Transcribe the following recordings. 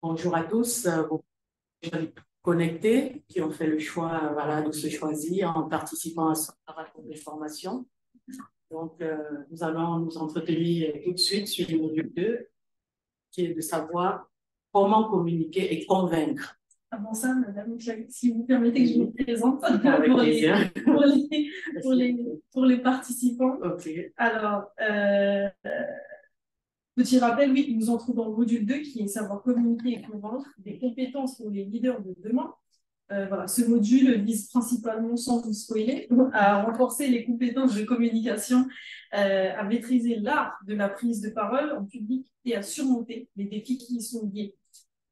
Bonjour à tous, vous connectés qui ont fait le choix voilà, de se choisir en participant à ce parcours de formation. Donc, nous allons nous entretenir tout de suite sur le module 2, qui est de savoir comment communiquer et convaincre. Avant ça, Madame, si vous permettez que je me présente Avec plaisir. Pour les participants. Okay. Alors, petit rappel, oui, nous entrons dans le module 2 qui est savoir communiquer et convaincre, des compétences pour les leaders de demain. Voilà, ce module vise principalement, sans vous spoiler, à renforcer les compétences de communication, à maîtriser l'art de la prise de parole en public et à surmonter les défis qui y sont liés.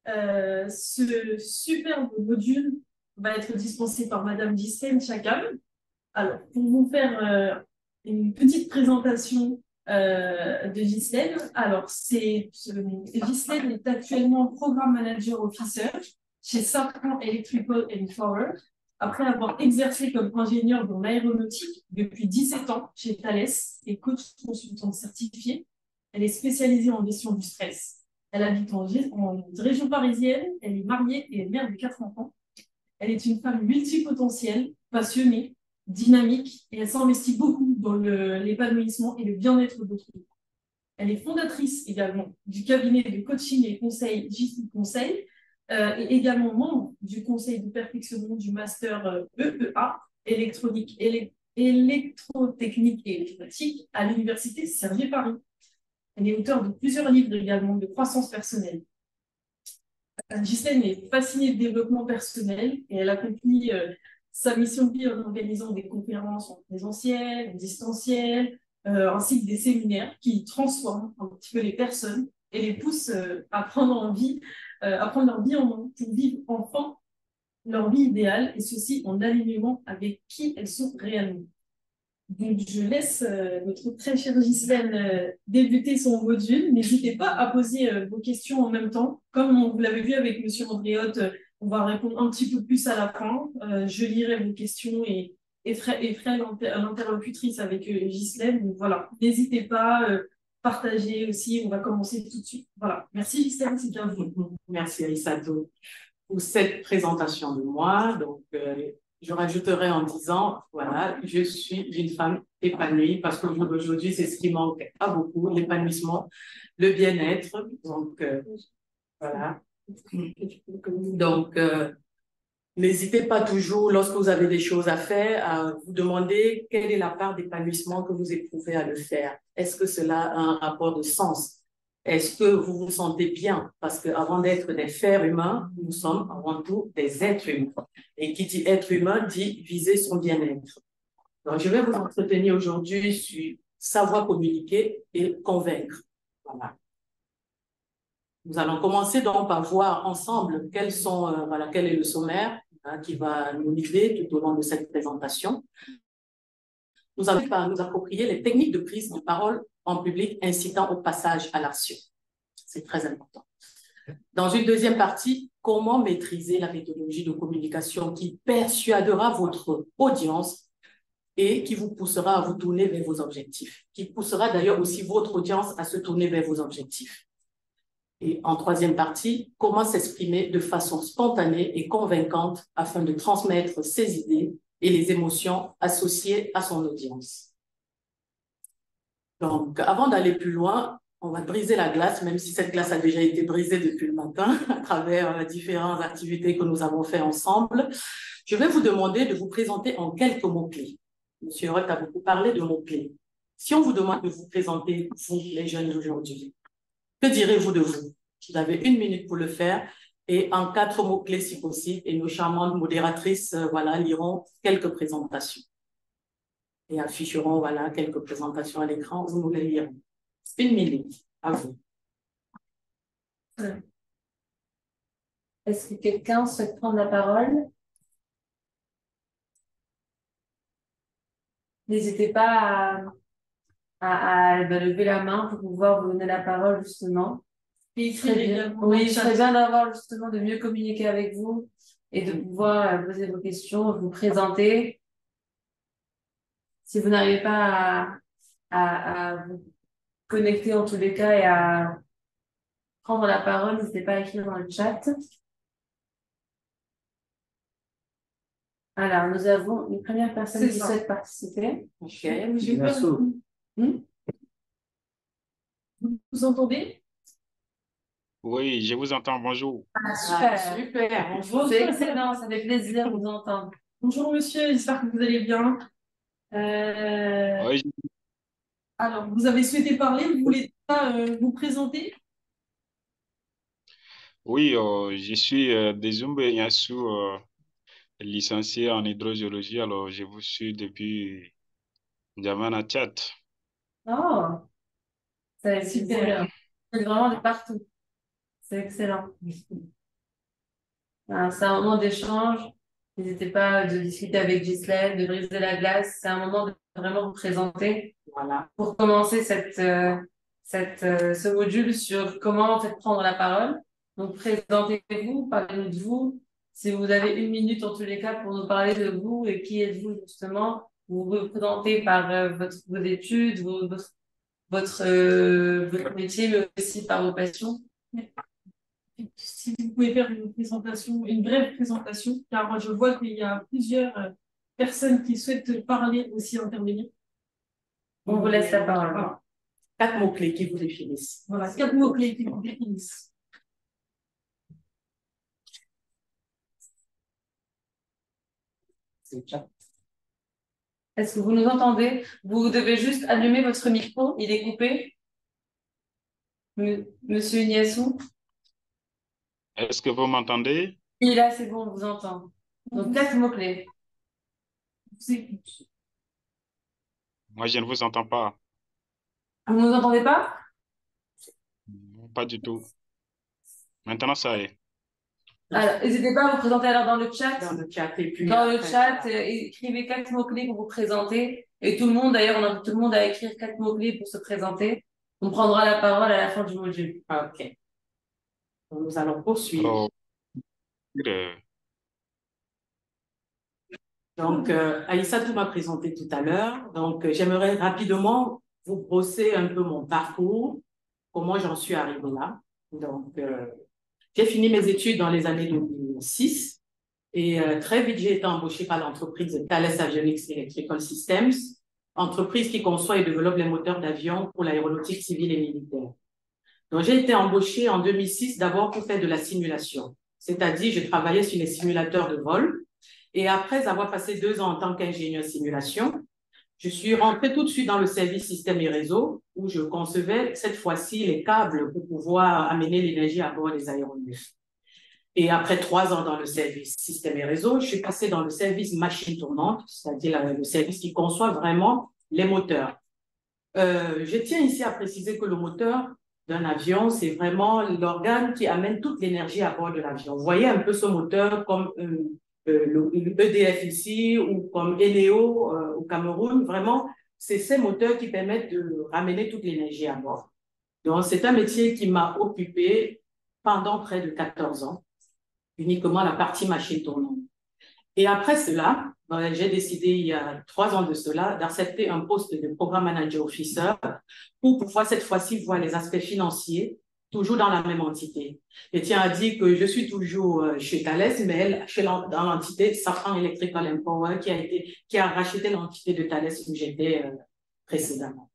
Ce superbe module va être dispensé par Madame Ghislaine Chakam. Alors, pour vous faire une petite présentation de Ghislaine, alors Ghislaine est actuellement Programme Manager Officer chez Safran Electrical and Power, après avoir exercé comme ingénieur dans l'aéronautique depuis 17 ans chez Thales et coach consultante certifiée. Elle est spécialisée en gestion du stress. Elle habite en région parisienne, elle est mariée et est mère de 4 enfants. Elle est une femme multipotentielle, passionnée, dynamique, et elle s'investit beaucoup dans l'épanouissement et le bien-être d'autrui. Elle est fondatrice également du cabinet de coaching et conseil JC Conseil, et également membre du conseil de perfectionnement du master EEA, électrotechnique et électromatique, à l'université Cergy-Paris. Elle est auteure de plusieurs livres également de croissance personnelle. Ghislaine est fascinée de développement personnel et elle accomplit sa mission de vie en organisant des conférences en présentiel, en distanciel, ainsi que des séminaires qui transforment un petit peu les personnes et les poussent à prendre leur vie en main pour vivre enfin leur vie idéale et ceci en alignement avec qui elles sont réellement. Donc, je laisse notre très chère Ghislaine débuter son module. N'hésitez pas à poser vos questions en même temps. Comme vous l'avez vu avec M. Andréotte, on va répondre un petit peu plus à la fin. Je lirai vos questions et ferai l'interlocutrice avec Ghislaine. Donc, voilà, n'hésitez pas, partagez aussi. On va commencer tout de suite. Voilà, merci Ghislaine, c'est bien vous. Merci Aïssatou pour cette présentation de moi. Donc, je rajouterai en disant, voilà, je suis une femme épanouie parce qu'aujourd'hui, c'est ce qui manque à beaucoup, l'épanouissement, le bien-être. Donc, voilà. Donc, n'hésitez pas toujours, lorsque vous avez des choses à faire, à vous demander quelle est la part d'épanouissement que vous éprouvez à le faire. Est-ce que cela a un rapport de sens? Est-ce que vous vous sentez bien? Parce qu'avant d'être des fers humains, nous sommes avant tout des êtres humains. Et qui dit être humain dit viser son bien-être. Donc, je vais vous entretenir aujourd'hui sur savoir communiquer et convaincre. Voilà. Nous allons commencer donc par voir ensemble quel est le sommaire qui va nous guider tout au long de cette présentation. Nous allons nous approprier les techniques de prise de parole en public incitant au passage à l'action. C'est très important. Dans une deuxième partie, comment maîtriser la méthodologie de communication qui persuadera votre audience et qui vous poussera à vous tourner vers vos objectifs, qui poussera d'ailleurs aussi votre audience à se tourner vers vos objectifs. Et en troisième partie, comment s'exprimer de façon spontanée et convaincante afin de transmettre ses idées et les émotions associées à son audience. Donc, avant d'aller plus loin, on va briser la glace, même si cette glace a déjà été brisée depuis le matin à travers différentes activités que nous avons faites ensemble. Je vais vous demander de vous présenter en quelques mots-clés. Monsieur Roth a beaucoup parlé de mots-clés. Si on vous demande de vous présenter, vous, les jeunes d'aujourd'hui, que direz-vous de vous? Vous avez 1 minute pour le faire et en 4 mots-clés si possible. Et nos charmantes modératrices liront quelques présentations et afficheront quelques présentations à l'écran. Vous nous les lirez. 1 minute, à vous. Est-ce que quelqu'un souhaite prendre la parole? N'hésitez pas à lever la main pour pouvoir vous donner la parole justement. Et Très bien. Oui, il serait bien d'avoir justement de mieux communiquer avec vous et de pouvoir poser vos questions, vous présenter. Si vous n'arrivez pas à vous connecter en tous les cas et à prendre la parole, n'hésitez pas à écrire dans le chat. Alors, nous avons une première personne qui souhaite participer. Ok. Vous entendez? Oui, je vous entends. Bonjour. Ah, super. Super. Bonjour. C'est excellent, ça fait plaisir de vous entendre. Bonjour monsieur, j'espère que vous allez bien. Oui, Alors, vous avez souhaité parler, vous voulez vous présenter? oui, je suis Dezumbe Yassou, licencié en hydrogéologie. Alors, je vous suis depuis N'Djamena, Tchad. Oh, c'est Super. c'est vraiment de partout. C'est excellent. Alors, c'est un moment d'échange. N'hésitez pas de discuter avec Ghislaine, de briser la glace. C'est un moment de vraiment vous présenter. Voilà. Pour commencer ce module sur comment en fait prendre la parole. Donc, présentez-vous, parlez-nous de vous. Si vous avez 1 minute en tous les cas pour nous parler de vous et qui êtes-vous justement, vous vous présentez par vos études, votre métier, mais aussi par vos passions. Si vous pouvez faire une présentation, une brève présentation, car moi je vois qu'il y a plusieurs personnes qui souhaitent parler aussi intervenir. On vous laisse la parole. Voilà. 4 mots-clés qui vous définissent. Voilà, 4 mots-clés qui vous définissent. Est-ce que vous nous entendez? Vous devez juste allumer votre micro, il est coupé. Monsieur Ignassou? Est-ce que vous m'entendez? Et là, c'est bon, on vous entend. Donc, 4 mots-clés. Moi, je ne vous entends pas. Vous ne nous entendez pas? Pas du tout. Maintenant, ça est. Alors, n'hésitez pas à vous présenter alors dans le chat. Dans le chat. Et puis Dans le après, chat, écrivez 4 mots-clés pour vous présenter. Et tout le monde, d'ailleurs, on invite tout le monde à écrire 4 mots-clés pour se présenter. On prendra la parole à la fin du module. OK. Donc, nous allons poursuivre. Oh, euh, Donc, Aïssatou m'a présenté tout à l'heure. Donc, j'aimerais rapidement vous brosser un peu mon parcours, comment j'en suis arrivée là. Donc, j'ai fini mes études dans les années 2006 et très vite, j'ai été embauchée par l'entreprise Thales Avionics Electrical Systems, entreprise qui conçoit et développe les moteurs d'avion pour l'aéronautique civile et militaire. Donc, j'ai été embauchée en 2006 d'abord pour faire de la simulation, c'est-à-dire je travaillais sur les simulateurs de vol. Et après avoir passé 2 ans en tant qu'ingénieur simulation, je suis rentrée tout de suite dans le service système et réseau où je concevais cette fois-ci les câbles pour pouvoir amener l'énergie à bord des aéronefs. Et après 3 ans dans le service système et réseau, je suis passée dans le service machine tournante, c'est-à-dire le service qui conçoit vraiment les moteurs. Je tiens ici à préciser que le moteur d'un avion, c'est vraiment l'organe qui amène toute l'énergie à bord de l'avion. Vous voyez un peu ce moteur comme le EDF ici ou comme Eneo au Cameroun. Vraiment, c'est ces moteurs qui permettent de ramener toute l'énergie à bord. Donc, c'est un métier qui m'a occupée pendant près de 14 ans, uniquement la partie machine tournante. Et après cela, j'ai décidé il y a 3 ans de cela d'accepter un poste de programme manager officer pour pouvoir cette fois-ci voir les aspects financiers, toujours dans la même entité. Je tiens à dire que je suis toujours chez Thales, mais elle, dans l'entité Safran Electrical and Power qui a racheté l'entité de Thales où j'étais précédemment.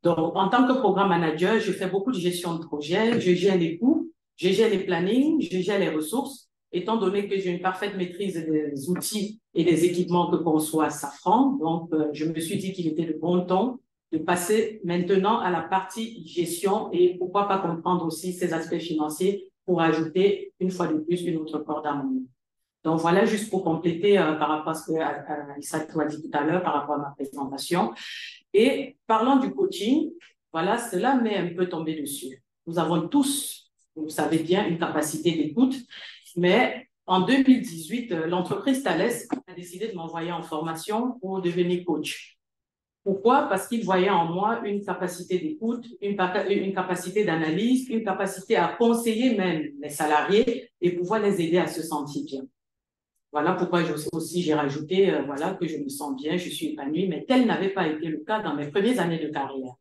Donc, en tant que programme manager, je fais beaucoup de gestion de projet, je gère les coûts, je gère les plannings, je gère les ressources, étant donné que j'ai une parfaite maîtrise des outils et des équipements que conçoit Safran. Donc, je me suis dit qu'il était de bon ton de passer maintenant à la partie gestion et pourquoi pas comprendre aussi ces aspects financiers pour ajouter une fois de plus une autre corde à mon arc. Donc, voilà, juste pour compléter par rapport à ce que Aïssatou a dit tout à l'heure, par rapport à ma présentation. Et parlant du coaching, voilà, cela m'est un peu tombé dessus. Nous avons tous, vous savez bien, une capacité d'écoute, mais en 2018, l'entreprise Thales a décidé de m'envoyer en formation pour devenir coach. Pourquoi? Parce qu'ils voyaient en moi une capacité d'écoute, une capacité d'analyse, une capacité à conseiller même les salariés et pouvoir les aider à se sentir bien. Voilà pourquoi j'ai rajouté voilà, que je me sens bien, je suis épanouie, mais tel n'avait pas été le cas dans mes premières années de carrière.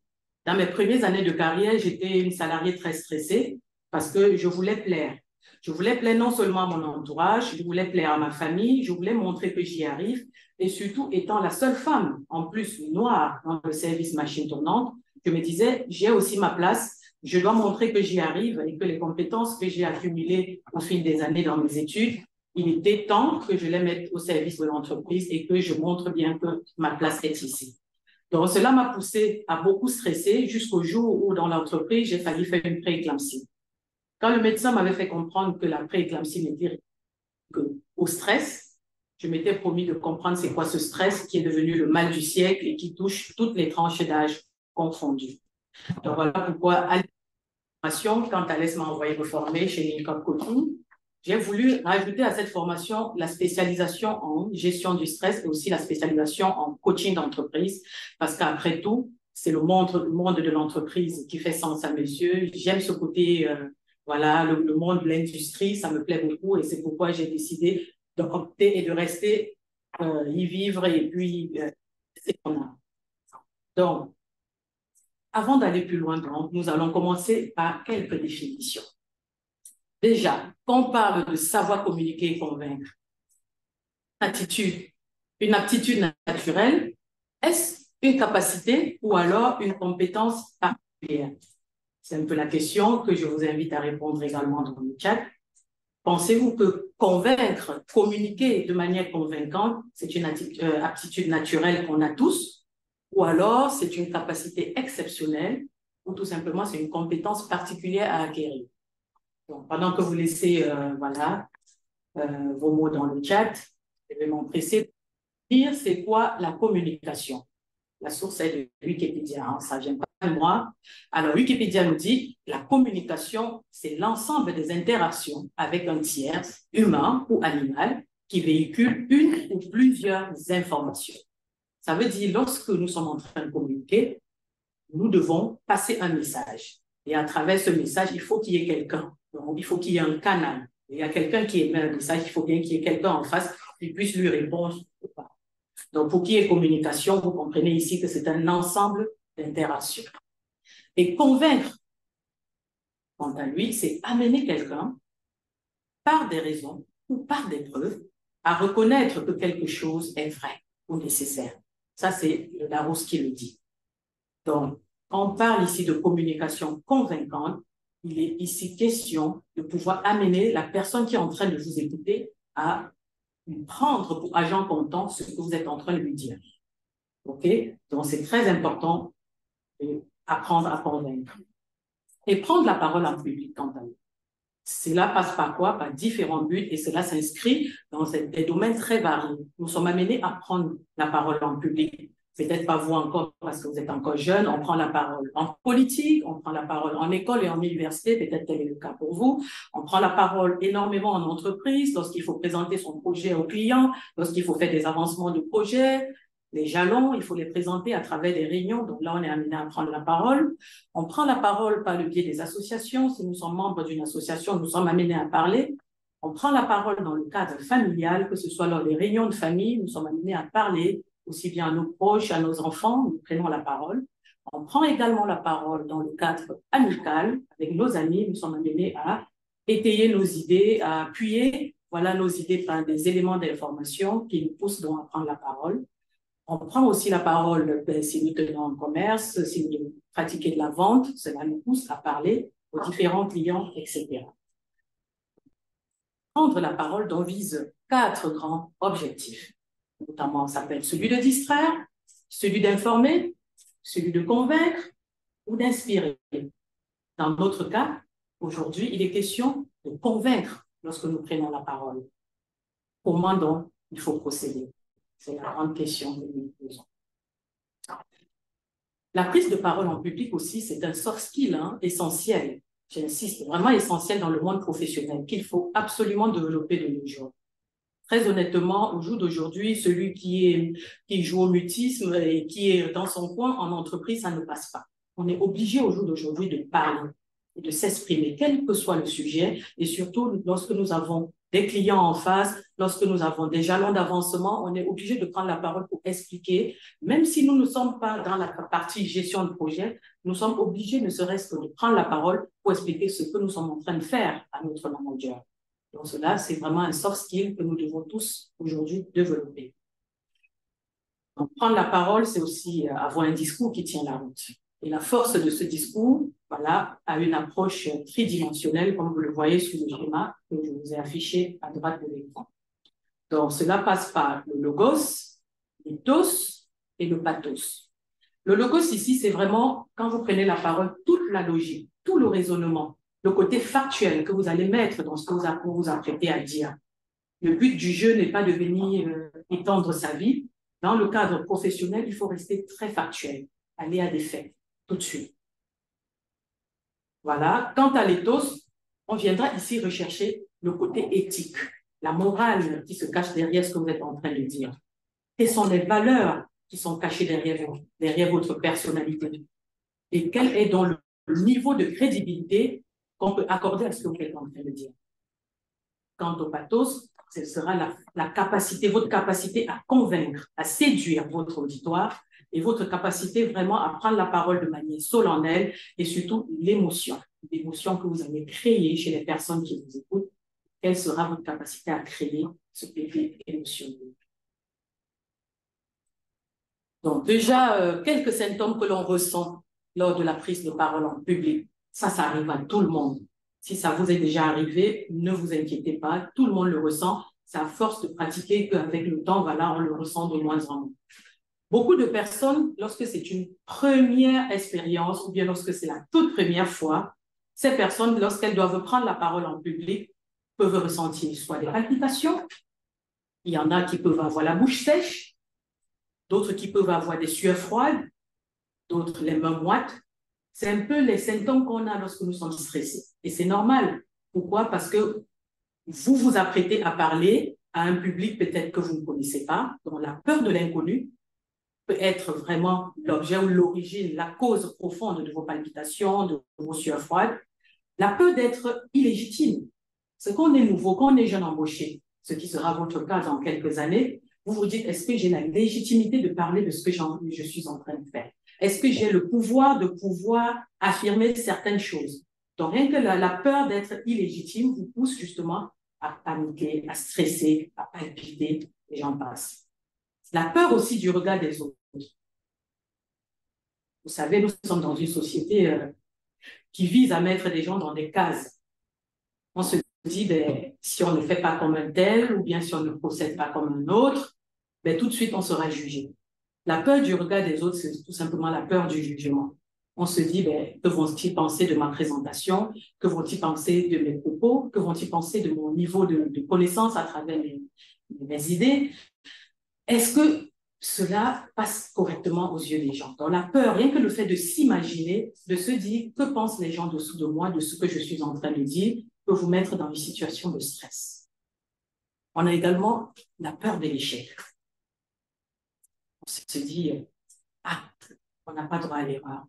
Dans mes premières années de carrière, j'étais une salariée très stressée parce que je voulais plaire. Je voulais plaire non seulement à mon entourage, je voulais plaire à ma famille, je voulais montrer que j'y arrive, et surtout étant la seule femme, en plus noire, dans le service machine tournante, je me disais, j'ai aussi ma place, je dois montrer que j'y arrive et que les compétences que j'ai accumulées au fil des années dans mes études, il était temps que je les mette au service de l'entreprise et que je montre bien que ma place est ici. Donc, cela m'a poussé à beaucoup stresser jusqu'au jour où, dans l'entreprise, j'ai failli faire une prééclampsie. Quand le médecin m'avait fait comprendre que la prééclampsie n'était qu'au stress, je m'étais promis de comprendre c'est quoi ce stress qui est devenu le mal du siècle et qui touche toutes les tranches d'âge confondues. Donc, voilà pourquoi, à la formation, quand Thalès m'a envoyé me former chez Lincoln Coaching, j'ai voulu rajouter à cette formation la spécialisation en gestion du stress et aussi la spécialisation en coaching d'entreprise, parce qu'après tout, c'est le monde de l'entreprise qui fait sens à mes yeux. J'aime ce côté, voilà, le monde de l'industrie, ça me plaît beaucoup et c'est pourquoi j'ai décidé d'opter et de rester y vivre et puis c'est ce qu'on a. Donc, avant d'aller plus loin, donc, nous allons commencer par quelques définitions. Déjà, quand on parle de savoir communiquer et convaincre, une aptitude naturelle, est-ce une capacité ou alors une compétence particulière? C'est un peu la question que je vous invite à répondre également dans le chat. Pensez-vous que convaincre, communiquer de manière convaincante, c'est une aptitude naturelle qu'on a tous, ou alors c'est une capacité exceptionnelle, ou tout simplement c'est une compétence particulière à acquérir? Donc, pendant que vous laissez vos mots dans le chat, je vais m'empresser de dire c'est quoi la communication. La source est de Wikipédia, hein, ça ne vient pas de moi. Alors, Wikipédia nous dit la communication, c'est l'ensemble des interactions avec un tiers, humain ou animal, qui véhicule une ou plusieurs informations. Ça veut dire lorsque nous sommes en train de communiquer, nous devons passer un message. Et à travers ce message, il faut qu'il y ait quelqu'un. Donc, il faut qu'il y ait un canal. Il y a quelqu'un qui émet un message, il faut bien qu'il y ait quelqu'un en face qui puisse lui répondre ou pas. Donc, pour qu'il y ait communication, vous comprenez ici que c'est un ensemble d'interactions. Et convaincre, quant à lui, c'est amener quelqu'un, par des raisons ou par des preuves, à reconnaître que quelque chose est vrai ou nécessaire. Ça, c'est le Larousse qui le dit. Donc, on parle ici de communication convaincante. Il est ici question de pouvoir amener la personne qui est en train de vous écouter à prendre pour agent comptant ce que vous êtes en train de lui dire. OK? Donc, c'est très important d'apprendre à convaincre. Et prendre la parole en public, quant à lui. Cela passe par quoi? Par différents buts et cela s'inscrit dans des domaines très variés. Nous sommes amenés à prendre la parole en public. Peut-être pas vous encore parce que vous êtes encore jeune, on prend la parole en politique, on prend la parole en école et en université, peut-être tel est le cas pour vous. On prend la parole énormément en entreprise lorsqu'il faut présenter son projet aux clients, lorsqu'il faut faire des avancements de projet, les jalons, il faut les présenter à travers des réunions. Donc là, on est amené à prendre la parole. On prend la parole par le biais des associations. Si nous sommes membres d'une association, nous sommes amenés à parler. On prend la parole dans le cadre familial, que ce soit lors des réunions de famille, nous sommes amenés à parler aussi bien à nos proches, à nos enfants, nous prenons la parole. On prend également la parole dans le cadre amical, avec nos amis, nous sommes amenés à étayer nos idées, à appuyer nos idées par des éléments d'information qui nous poussent donc à prendre la parole. On prend aussi la parole si nous tenons en commerce, si nous pratiquons de la vente, cela nous pousse à parler aux différents clients, etc. Prendre la parole dont vise 4 grands objectifs. Notamment, ça peut être celui de distraire, celui d'informer, celui de convaincre ou d'inspirer. Dans notre cas, aujourd'hui, il est question de convaincre lorsque nous prenons la parole. Comment donc il faut procéder? C'est la grande question que nous posons. La prise de parole en public aussi, c'est un soft skill essentiel. J'insiste, vraiment essentiel dans le monde professionnel qu'il faut absolument développer de nos jours. Très honnêtement, au jour d'aujourd'hui, celui qui joue au mutisme et qui est dans son coin en entreprise, ça ne passe pas. On est obligé au jour d'aujourd'hui de parler et de s'exprimer, quel que soit le sujet, et surtout lorsque nous avons des clients en face, lorsque nous avons des jalons d'avancement, on est obligé de prendre la parole pour expliquer. Même si nous ne sommes pas dans la partie gestion de projet, nous sommes obligés, ne serait-ce que de prendre la parole pour expliquer ce que nous sommes en train de faire à notre manager. Donc cela, c'est vraiment un soft skill que nous devons tous aujourd'hui développer. Donc, prendre la parole, c'est aussi avoir un discours qui tient la route. Et la force de ce discours, voilà, a une approche tridimensionnelle, comme vous le voyez sur le schéma que je vous ai affiché à droite de l'écran. Donc, cela passe par le logos, l'ethos et le pathos. Le logos ici, c'est vraiment, quand vous prenez la parole, toute la logique, tout le raisonnement, le côté factuel que vous allez mettre dans ce que vous vous apprêtez à dire. Le but du jeu n'est pas de venir étendre sa vie. Dans le cadre professionnel, il faut rester très factuel, aller à des faits, tout de suite. Voilà. Quant à l'éthos, on viendra ici rechercher le côté éthique, la morale qui se cache derrière ce que vous êtes en train de dire. Quelles sont les valeurs qui sont cachées derrière votre personnalité? Et quel est donc le niveau de crédibilité qu'on peut accorder à ce que vous êtes en train de dire? Quant au pathos, ce sera la capacité, votre capacité à convaincre, à séduire votre auditoire et votre capacité vraiment à prendre la parole de manière solennelle et surtout l'émotion que vous allez créer chez les personnes qui vous écoutent. Quelle sera votre capacité à créer ce effet émotionnel? Donc déjà, quelques symptômes que l'on ressent lors de la prise de parole en public. Ça arrive à tout le monde. Si ça vous est déjà arrivé, ne vous inquiétez pas, tout le monde le ressent. C'est à force de pratiquer qu'avec le temps, voilà, on le ressent de moins en moins. Beaucoup de personnes, lorsque c'est une première expérience ou bien lorsque c'est la toute première fois, ces personnes, lorsqu'elles doivent prendre la parole en public, peuvent ressentir soit des palpitations, il y en a qui peuvent avoir la bouche sèche, d'autres qui peuvent avoir des sueurs froides, d'autres les mains moites. C'est un peu les symptômes qu'on a lorsque nous sommes stressés. Et c'est normal. Pourquoi? Parce que vous vous apprêtez à parler à un public peut-être que vous ne connaissez pas, dont la peur de l'inconnu peut être vraiment l'objet ou l'origine, la cause profonde de vos palpitations, de vos sueurs froides. La peur d'être illégitime. C'est qu'on est nouveau, qu'on est jeune embauché, ce qui sera votre cas dans quelques années, vous vous dites, est-ce que j'ai la légitimité de parler de ce que je suis en train de faire? Est-ce que j'ai le pouvoir de pouvoir affirmer certaines choses? Donc, rien que la peur d'être illégitime vous pousse justement à paniquer, à stresser, à palpiter, et j'en passe. La peur aussi du regard des autres. Vous savez, nous sommes dans une société qui vise à mettre des gens dans des cases. On se dit, ben, si on ne fait pas comme un tel, ou bien si on ne procède pas comme un autre, ben, tout de suite, on sera jugé. La peur du regard des autres, c'est tout simplement la peur du jugement. On se dit, ben, que vont-ils penser de ma présentation? Que vont-ils penser de mes propos? Que vont-ils penser de mon niveau de connaissance à travers mes idées? Est-ce que cela passe correctement aux yeux des gens? Dans la peur, rien que le fait de s'imaginer, de se dire, que pensent les gens dessous de moi, de ce que je suis en train de dire, peut vous mettre dans une situation de stress. On a également la peur de l'échec. On se dit, on n'a pas droit à l'erreur.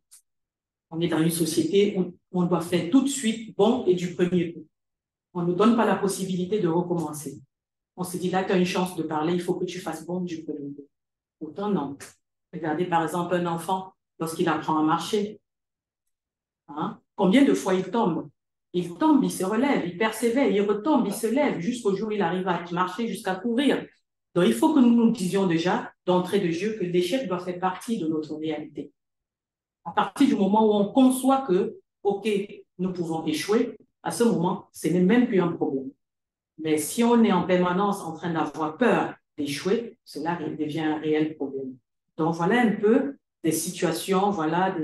On est dans une société où on doit faire tout de suite bon et du premier coup. On ne donne pas la possibilité de recommencer. On se dit, là, tu as une chance de parler, il faut que tu fasses bon du premier coup. Pourtant, non. Regardez, par exemple, un enfant, lorsqu'il apprend à marcher, combien de fois il tombe? Il tombe, il se relève, il persévère, il retombe, il se lève, jusqu'au jour où il arrive à marcher, jusqu'à courir. Donc, il faut que nous nous disions déjà, d'entrée de jeu, que l'échec doit faire partie de notre réalité. À partir du moment où on conçoit que, OK, nous pouvons échouer, à ce moment, ce n'est même plus un problème. Mais si on est en permanence en train d'avoir peur d'échouer, cela devient un réel problème. Donc, voilà un peu des situations, voilà,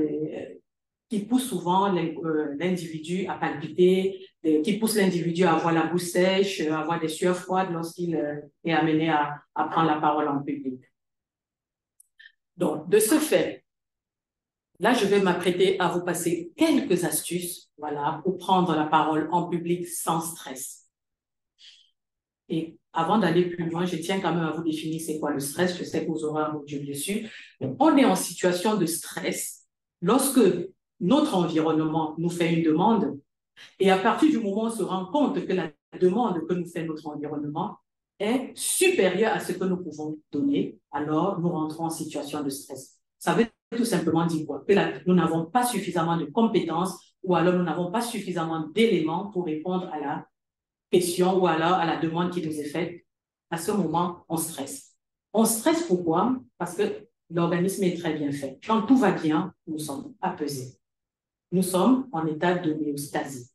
qui poussent souvent l'individu à palpiter, qui poussent l'individu à avoir la bouche sèche, à avoir des sueurs froides lorsqu'il est amené à prendre la parole en public. Donc, de ce fait, là, je vais m'apprêter à vous passer quelques astuces, voilà, pour prendre la parole en public sans stress. Et avant d'aller plus loin, je tiens quand même à vous définir c'est quoi le stress. Je sais que vous aurez un module dessus. On est en situation de stress lorsque notre environnement nous fait une demande et à partir du moment où on se rend compte que la demande que nous fait notre environnement est supérieure à ce que nous pouvons donner, alors nous rentrons en situation de stress. Ça veut tout simplement dire quoi? Que nous n'avons pas suffisamment de compétences ou alors nous n'avons pas suffisamment d'éléments pour répondre à la question ou alors à la demande qui nous est faite. À ce moment, on stresse. On stresse pourquoi? Parce que l'organisme est très bien fait. Quand tout va bien, nous sommes apaisés. Nous sommes en état d'homéostasie.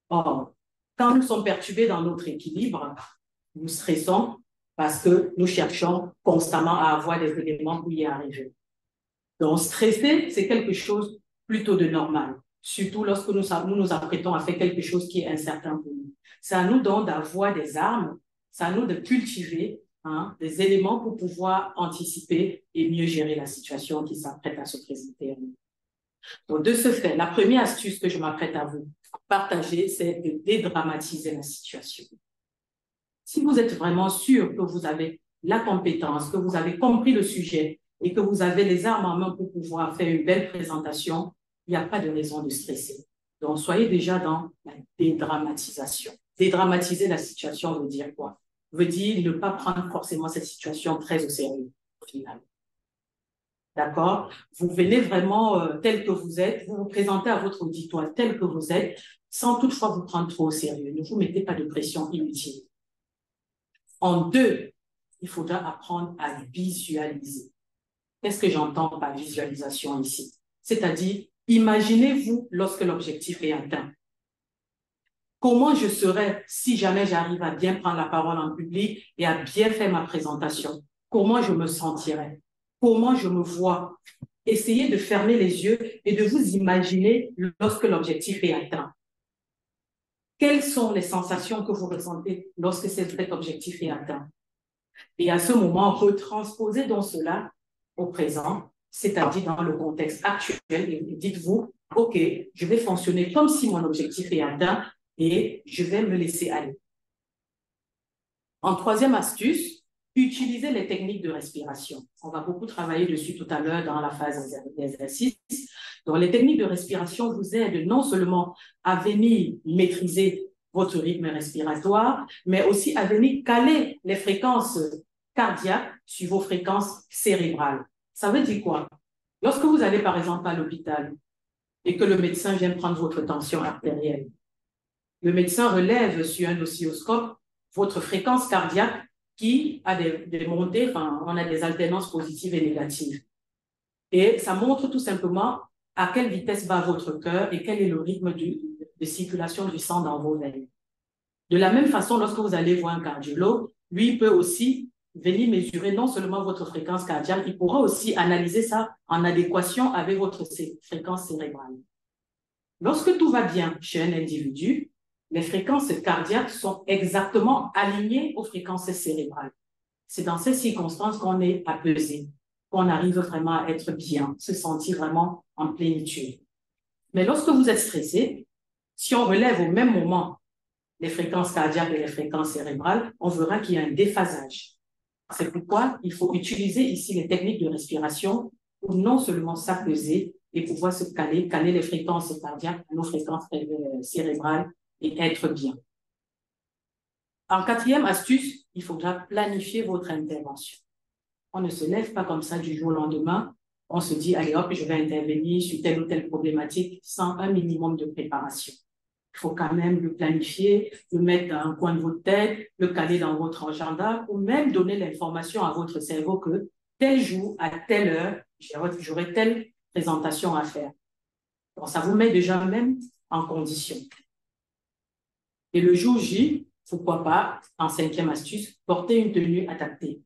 Or, quand nous sommes perturbés dans notre équilibre, nous stressons parce que nous cherchons constamment à avoir des éléments pour y arriver. Donc, stresser, c'est quelque chose plutôt de normal, surtout lorsque nous nous apprêtons à faire quelque chose qui est incertain pour nous. C'est à nous donc d'avoir des armes, c'est à nous de cultiver des éléments pour pouvoir anticiper et mieux gérer la situation qui s'apprête à se présenter à nous. Donc, de ce fait, la première astuce que je m'apprête à vous partager, c'est de dédramatiser la situation. Si vous êtes vraiment sûr que vous avez la compétence, que vous avez compris le sujet et que vous avez les armes en main pour pouvoir faire une belle présentation, il n'y a pas de raison de stresser. Donc, soyez déjà dans la dédramatisation. Dédramatiser la situation veut dire quoi? Veut dire ne pas prendre forcément cette situation très au sérieux, au final. D'accord? Vous venez vraiment tel que vous êtes, vous vous présentez à votre auditoire tel que vous êtes, sans toutefois vous prendre trop au sérieux. Ne vous mettez pas de pression inutile. En deux, il faudra apprendre à visualiser. Qu'est-ce que j'entends par visualisation ici? C'est-à-dire, imaginez-vous lorsque l'objectif est atteint. Comment je serais si jamais j'arrive à bien prendre la parole en public et à bien faire ma présentation? Comment je me sentirais? Comment je me vois? Essayez de fermer les yeux et de vous imaginer lorsque l'objectif est atteint. Quelles sont les sensations que vous ressentez lorsque cet objectif est atteint? Et à ce moment, retransposez donc cela au présent, c'est-à-dire dans le contexte actuel, et dites-vous, OK, je vais fonctionner comme si mon objectif est atteint et je vais me laisser aller. En troisième astuce, utilisez les techniques de respiration. On va beaucoup travailler dessus tout à l'heure dans la phase d'exercice. Donc, les techniques de respiration vous aident non seulement à venir maîtriser votre rythme respiratoire, mais aussi à venir caler les fréquences cardiaques sur vos fréquences cérébrales. Ça veut dire quoi? Lorsque vous allez par exemple à l'hôpital et que le médecin vient prendre votre tension artérielle, le médecin relève sur un oscilloscope votre fréquence cardiaque qui a des montées, enfin, on a des alternances positives et négatives. Et ça montre tout simplement à quelle vitesse bat votre cœur et quel est le rythme de circulation du sang dans vos veines. De la même façon, lorsque vous allez voir un cardiologue, lui peut aussi venir mesurer non seulement votre fréquence cardiaque, il pourra aussi analyser ça en adéquation avec votre fréquence cérébrale. Lorsque tout va bien chez un individu, les fréquences cardiaques sont exactement alignées aux fréquences cérébrales. C'est dans ces circonstances qu'on est apaisé, qu'on arrive vraiment à être bien, se sentir vraiment en plénitude. Mais lorsque vous êtes stressé, si on relève au même moment les fréquences cardiaques et les fréquences cérébrales, on verra qu'il y a un déphasage. C'est pourquoi il faut utiliser ici les techniques de respiration pour non seulement s'apaiser et pouvoir se caler les fréquences cardiaques, nos fréquences cérébrales et être bien. En quatrième astuce, il faudra planifier votre intervention. On ne se lève pas comme ça du jour au lendemain. On se dit, allez hop, je vais intervenir sur telle ou telle problématique sans un minimum de préparation. Il faut quand même le planifier, le mettre dans un coin de votre tête, le caler dans votre agenda ou même donner l'information à votre cerveau que tel jour, à telle heure, j'aurai telle présentation à faire. Donc, ça vous met déjà même en condition. Et le jour J, pourquoi pas, en cinquième astuce, porter une tenue adaptée.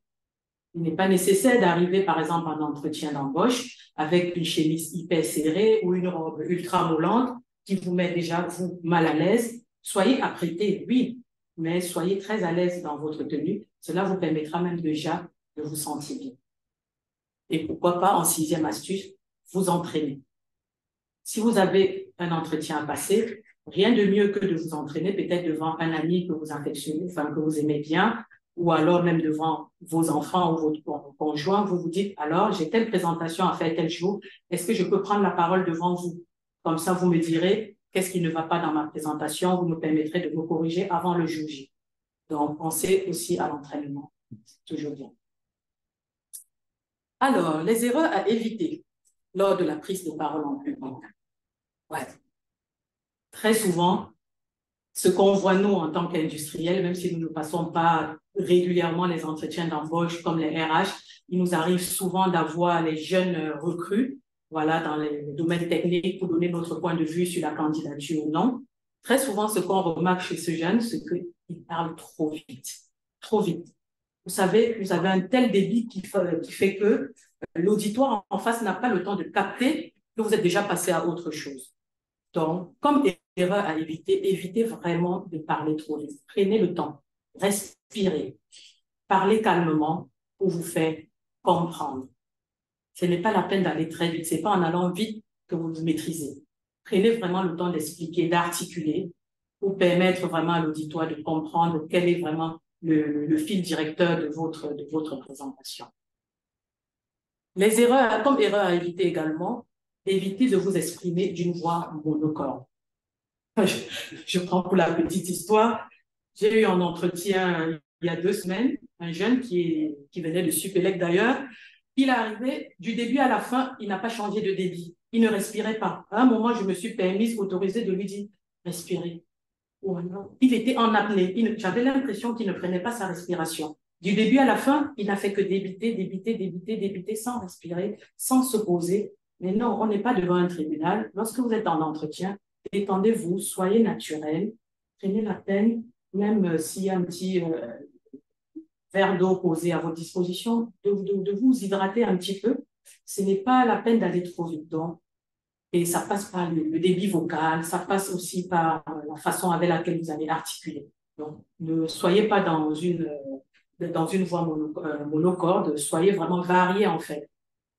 Il n'est pas nécessaire d'arriver, par exemple, en entretien d'embauche avec une chemise hyper serrée ou une robe ultra moulante qui vous met déjà vous mal à l'aise. Soyez apprêté, oui, mais soyez très à l'aise dans votre tenue. Cela vous permettra même déjà de vous sentir bien. Et pourquoi pas, en sixième astuce, vous entraîner. Si vous avez un entretien à passer, rien de mieux que de vous entraîner peut-être devant un ami que vous affectionnez, enfin que vous aimez bien, ou alors même devant vos enfants ou votre conjoint, vous vous dites, alors j'ai telle présentation à faire tel jour, est-ce que je peux prendre la parole devant vous? Comme ça, vous me direz qu'est-ce qui ne va pas dans ma présentation, vous me permettrez de me corriger avant le jour J. Donc, pensez aussi à l'entraînement. C'est toujours bien. Alors, les erreurs à éviter lors de la prise de parole en public. Ouais. Très souvent, ce qu'on voit nous en tant qu'industriels, même si nous ne passons pas régulièrement les entretiens d'embauche comme les RH, il nous arrive souvent d'avoir les jeunes recrues, voilà, dans les domaines techniques pour donner notre point de vue sur la candidature ou non. Très souvent, ce qu'on remarque chez ce jeune, c'est qu'il parle trop vite, trop vite. Vous savez, vous avez un tel débit qui fait que l'auditoire en face n'a pas le temps de capter que vous êtes déjà passé à autre chose. Donc, comme erreur à éviter, évitez vraiment de parler trop vite. Prenez le temps, respirez, parlez calmement pour vous faire comprendre. Ce n'est pas la peine d'aller très vite. Ce n'est pas en allant vite que vous vous maîtrisez. Prenez vraiment le temps d'expliquer, d'articuler pour permettre vraiment à l'auditoire de comprendre quel est vraiment le fil directeur de votre présentation. Les erreurs, comme erreur à éviter également, évitez de vous exprimer d'une voix monocorde. Je prends pour la petite histoire. J'ai eu un entretien il y a 2 semaines, un jeune qui venait de Supélec d'ailleurs. Il est arrivé, du début à la fin, il n'a pas changé de débit. Il ne respirait pas. À un moment, je me suis autorisée de lui dire, respirez. Il était en apnée. J'avais l'impression qu'il ne prenait pas sa respiration. Du début à la fin, il n'a fait que débiter, sans respirer, sans se poser. Mais non, on n'est pas devant un tribunal. Lorsque vous êtes en entretien, détendez-vous, soyez naturel, prenez la peine, même s'il y a un petit verre d'eau posé à votre disposition, de vous hydrater un petit peu. Ce n'est pas la peine d'aller trop vite. Donc, et ça passe par le débit vocal, ça passe aussi par la façon avec laquelle vous allez articuler. Donc, ne soyez pas dans une voix monocorde, soyez vraiment varié en fait.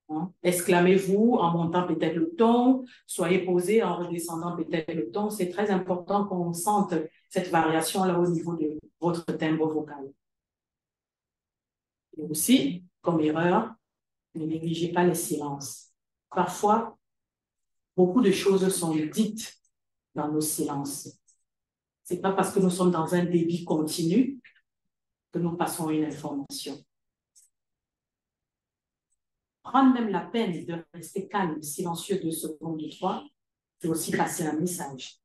Hein. Exclamez-vous en montant peut-être le ton, soyez posé en redescendant peut-être le ton. C'est très important qu'on sente cette variation-là au niveau de votre timbre vocal. Et aussi, comme erreur, ne négligez pas les silences. Parfois, beaucoup de choses sont dites dans nos silences. Ce n'est pas parce que nous sommes dans un débit continu que nous passons une information. Prendre même la peine de rester calme, silencieux 2 secondes ou 3, c'est aussi passer un message.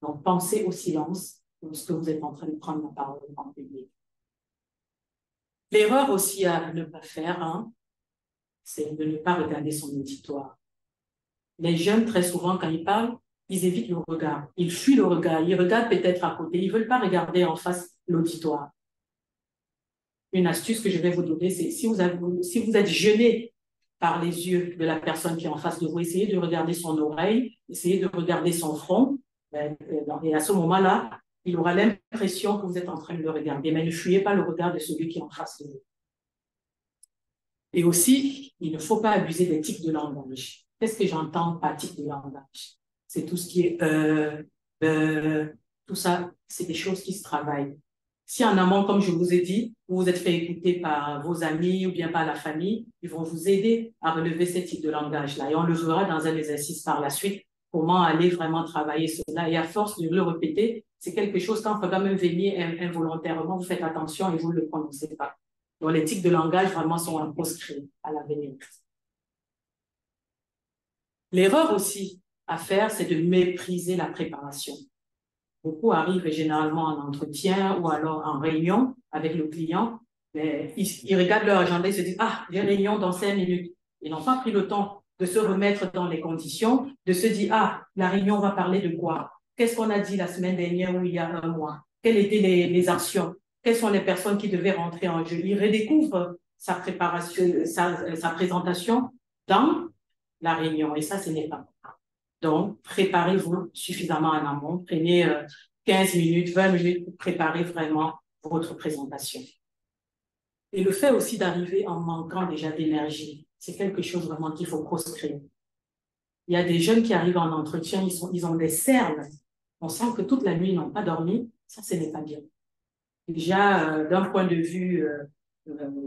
Donc, pensez au silence lorsque vous êtes en train de prendre la parole en public. L'erreur aussi à ne pas faire, hein, c'est de ne pas regarder son auditoire. Les jeunes, très souvent, quand ils parlent, ils évitent le regard. Ils fuient le regard. Ils regardent peut-être à côté. Ils ne veulent pas regarder en face l'auditoire. Une astuce que je vais vous donner, c'est si vous êtes gêné par les yeux de la personne qui est en face de vous, essayez de regarder son oreille, essayez de regarder son front. Et à ce moment-là, il aura l'impression que vous êtes en train de le regarder. Mais ne fuyez pas le regard de celui qui est en face de vous. Et aussi, il ne faut pas abuser des tics de langage. Qu'est-ce que j'entends par tic de langage? C'est tout ce qui est tout ça, c'est des choses qui se travaillent. Si en amont, comme je vous ai dit, vous vous êtes fait écouter par vos amis ou bien par la famille, ils vont vous aider à relever ces types de langage-là. Et on le verra dans un exercice par la suite, comment aller vraiment travailler cela. Et à force de le répéter, c'est quelque chose quand va même venir involontairement, vous faites attention et vous ne le prononcez pas. Donc, les tics de langage vraiment sont un proscrit à l'avenir. L'erreur aussi à faire, c'est de mépriser la préparation. Beaucoup arrivent généralement en entretien ou alors en réunion avec le client. Mais ils regardent leur agenda et se disent « Ah, j'ai réunion dans 5 minutes ». Ils n'ont pas pris le temps de se remettre dans les conditions, de se dire « Ah, la réunion va parler de quoi? Qu'est-ce qu'on a dit la semaine dernière ou il y a un mois? Quelles étaient les actions? Quelles sont les personnes qui devaient rentrer en jeu ?» Ils redécouvrent sa préparation, sa présentation dans la réunion. Et ça, ce n'est pas bon. Donc, préparez-vous suffisamment en amont. Prenez 15 minutes, 20 minutes pour préparer vraiment votre présentation. Et le fait aussi d'arriver en manquant déjà d'énergie, c'est quelque chose vraiment qu'il faut proscrire. Il y a des jeunes qui arrivent en entretien, ils ont des cernes. On sent que toute la nuit, ils n'ont pas dormi. Ça, ce n'est pas bien. Déjà, d'un point de vue,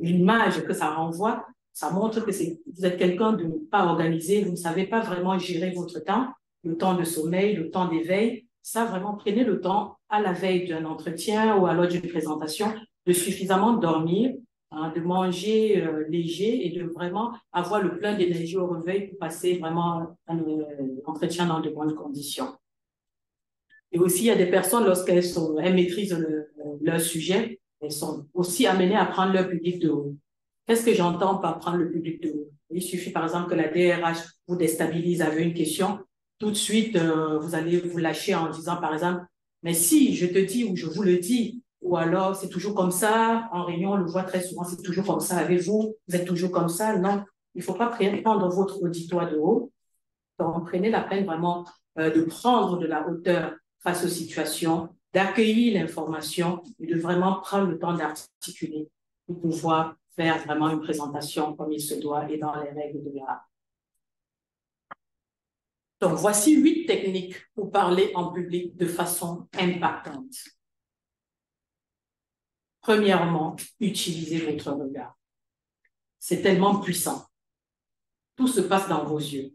l'image que ça renvoie, ça montre que vous êtes quelqu'un de pas organisé, vous ne savez pas vraiment gérer votre temps le temps de sommeil, le temps d'éveil. Ça, vraiment, prenez le temps à la veille d'un entretien ou à l'heure d'une présentation de suffisamment dormir, hein, de manger léger et de vraiment avoir le plein d'énergie au réveil pour passer vraiment un entretien dans de bonnes conditions. Et aussi, il y a des personnes, elles maîtrisent leur sujet, elles sont aussi amenées à prendre leur public de haut. Qu'est-ce que j'entends par prendre le public de haut? Il suffit, par exemple, que la DRH vous déstabilise avec une question. Tout de suite, vous allez vous lâcher en disant, par exemple, mais si je te dis ou je vous le dis, ou alors c'est toujours comme ça, en réunion, on le voit très souvent, c'est toujours comme ça avec vous, vous êtes toujours comme ça. Non, il ne faut pas prendre votre auditoire de haut. Donc, prenez la peine vraiment de prendre de la hauteur face aux situations, d'accueillir l'information et de vraiment prendre le temps d'articuler pour pouvoir faire vraiment une présentation comme il se doit et dans les règles de l'art. Donc, voici 8 techniques pour parler en public de façon impactante. Premièrement, utilisez votre regard. C'est tellement puissant. Tout se passe dans vos yeux.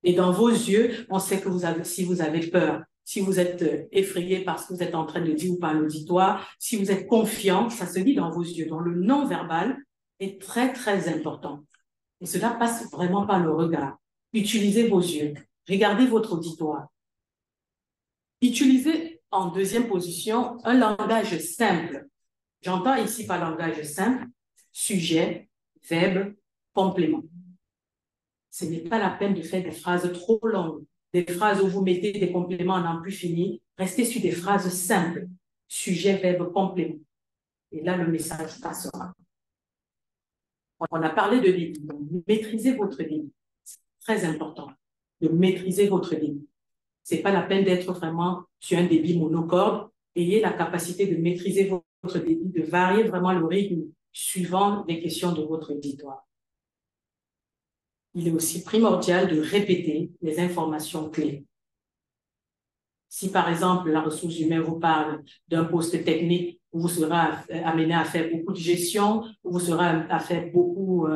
Et dans vos yeux, on sait que si vous avez peur, si vous êtes effrayé parce que vous êtes en train de dire ou par l'auditoire, si vous êtes confiant, ça se lit dans vos yeux. Donc, le non-verbal est très, très important. Et cela passe vraiment par le regard. Utilisez vos yeux. Regardez votre auditoire. Utilisez en deuxième position un langage simple. J'entends ici par langage simple, sujet, verbe, complément. Ce n'est pas la peine de faire des phrases trop longues, des phrases où vous mettez des compléments en n'en plus finir. Restez sur des phrases simples, sujet, verbe, complément. Et là, le message passera. On a parlé de débit. Donc, maîtrisez votre débit. C'est très important de maîtriser votre débit. C'est pas la peine d'être vraiment sur un débit monocorde. Ayez la capacité de maîtriser votre débit, de varier vraiment le rythme suivant les questions de votre auditoire. Il est aussi primordial de répéter les informations clés. Si, par exemple, la ressource humaine vous parle d'un poste technique où vous serez amené à faire beaucoup de gestion, où vous serez à faire beaucoup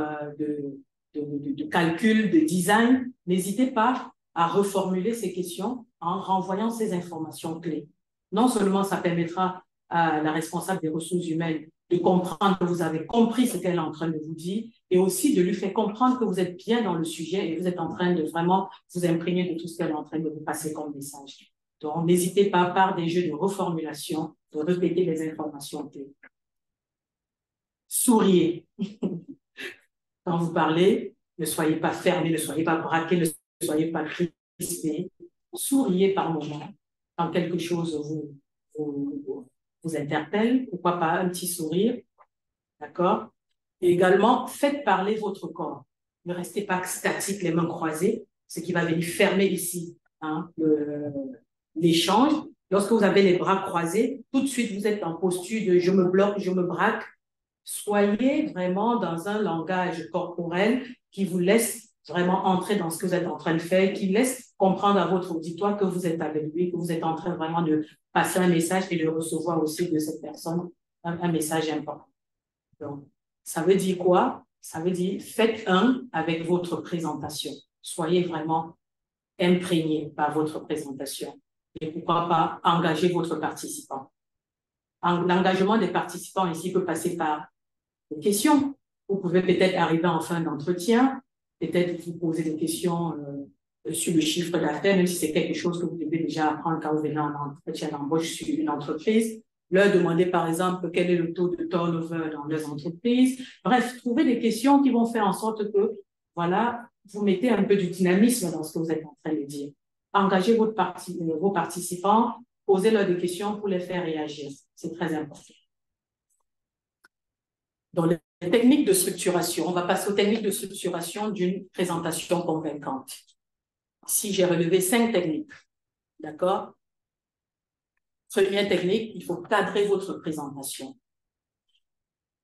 de calculs, de design, n'hésitez pas à reformuler ces questions en renvoyant ces informations clés. Non seulement ça permettra à la responsable des ressources humaines de comprendre que vous avez compris ce qu'elle est en train de vous dire et aussi de lui faire comprendre que vous êtes bien dans le sujet et vous êtes en train de vraiment vous imprégner de tout ce qu'elle est en train de vous passer comme message. Donc, n'hésitez pas par des jeux de reformulation de répéter les informations clés. Souriez. Quand vous parlez, ne soyez pas fermé, ne soyez pas braqué, ne soyez pas crispé. Souriez par moment. Quand quelque chose vous interpelle, pourquoi pas un petit sourire, d'accord? Et également, faites parler votre corps. Ne restez pas statique, les mains croisées, ce qui va venir fermer ici hein, l'échange. Lorsque vous avez les bras croisés, tout de suite, vous êtes en posture de « je me bloque, je me braque ». Soyez vraiment dans un langage corporel qui vous laisse vraiment entrer dans ce que vous êtes en train de faire, qui laisse comprendre à votre auditoire que vous êtes avec lui, que vous êtes en train vraiment de passer un message et de recevoir aussi de cette personne un message important. Donc, ça veut dire quoi? Ça veut dire faites un avec votre présentation. Soyez vraiment imprégné par votre présentation. Et pourquoi pas engager votre participant. L'engagement des participants ici peut passer par des questions. Vous pouvez peut-être arriver en fin d'entretien, peut-être vous poser des questions sur le chiffre d'affaires, même si c'est quelque chose que vous devez déjà apprendre quand vous venez en entretien d'embauche sur une entreprise. Leur demander, par exemple, quel est le taux de turnover dans leurs entreprises. Bref, trouver des questions qui vont faire en sorte que, voilà, vous mettez un peu du dynamisme dans ce que vous êtes en train de dire. Engagez vos participants, posez-leur des questions pour les faire réagir. C'est très important. Dans les techniques de structuration, on va passer aux techniques de structuration d'une présentation convaincante. Si j'ai relevé 5 techniques, d'accord? Première technique, il faut cadrer votre présentation.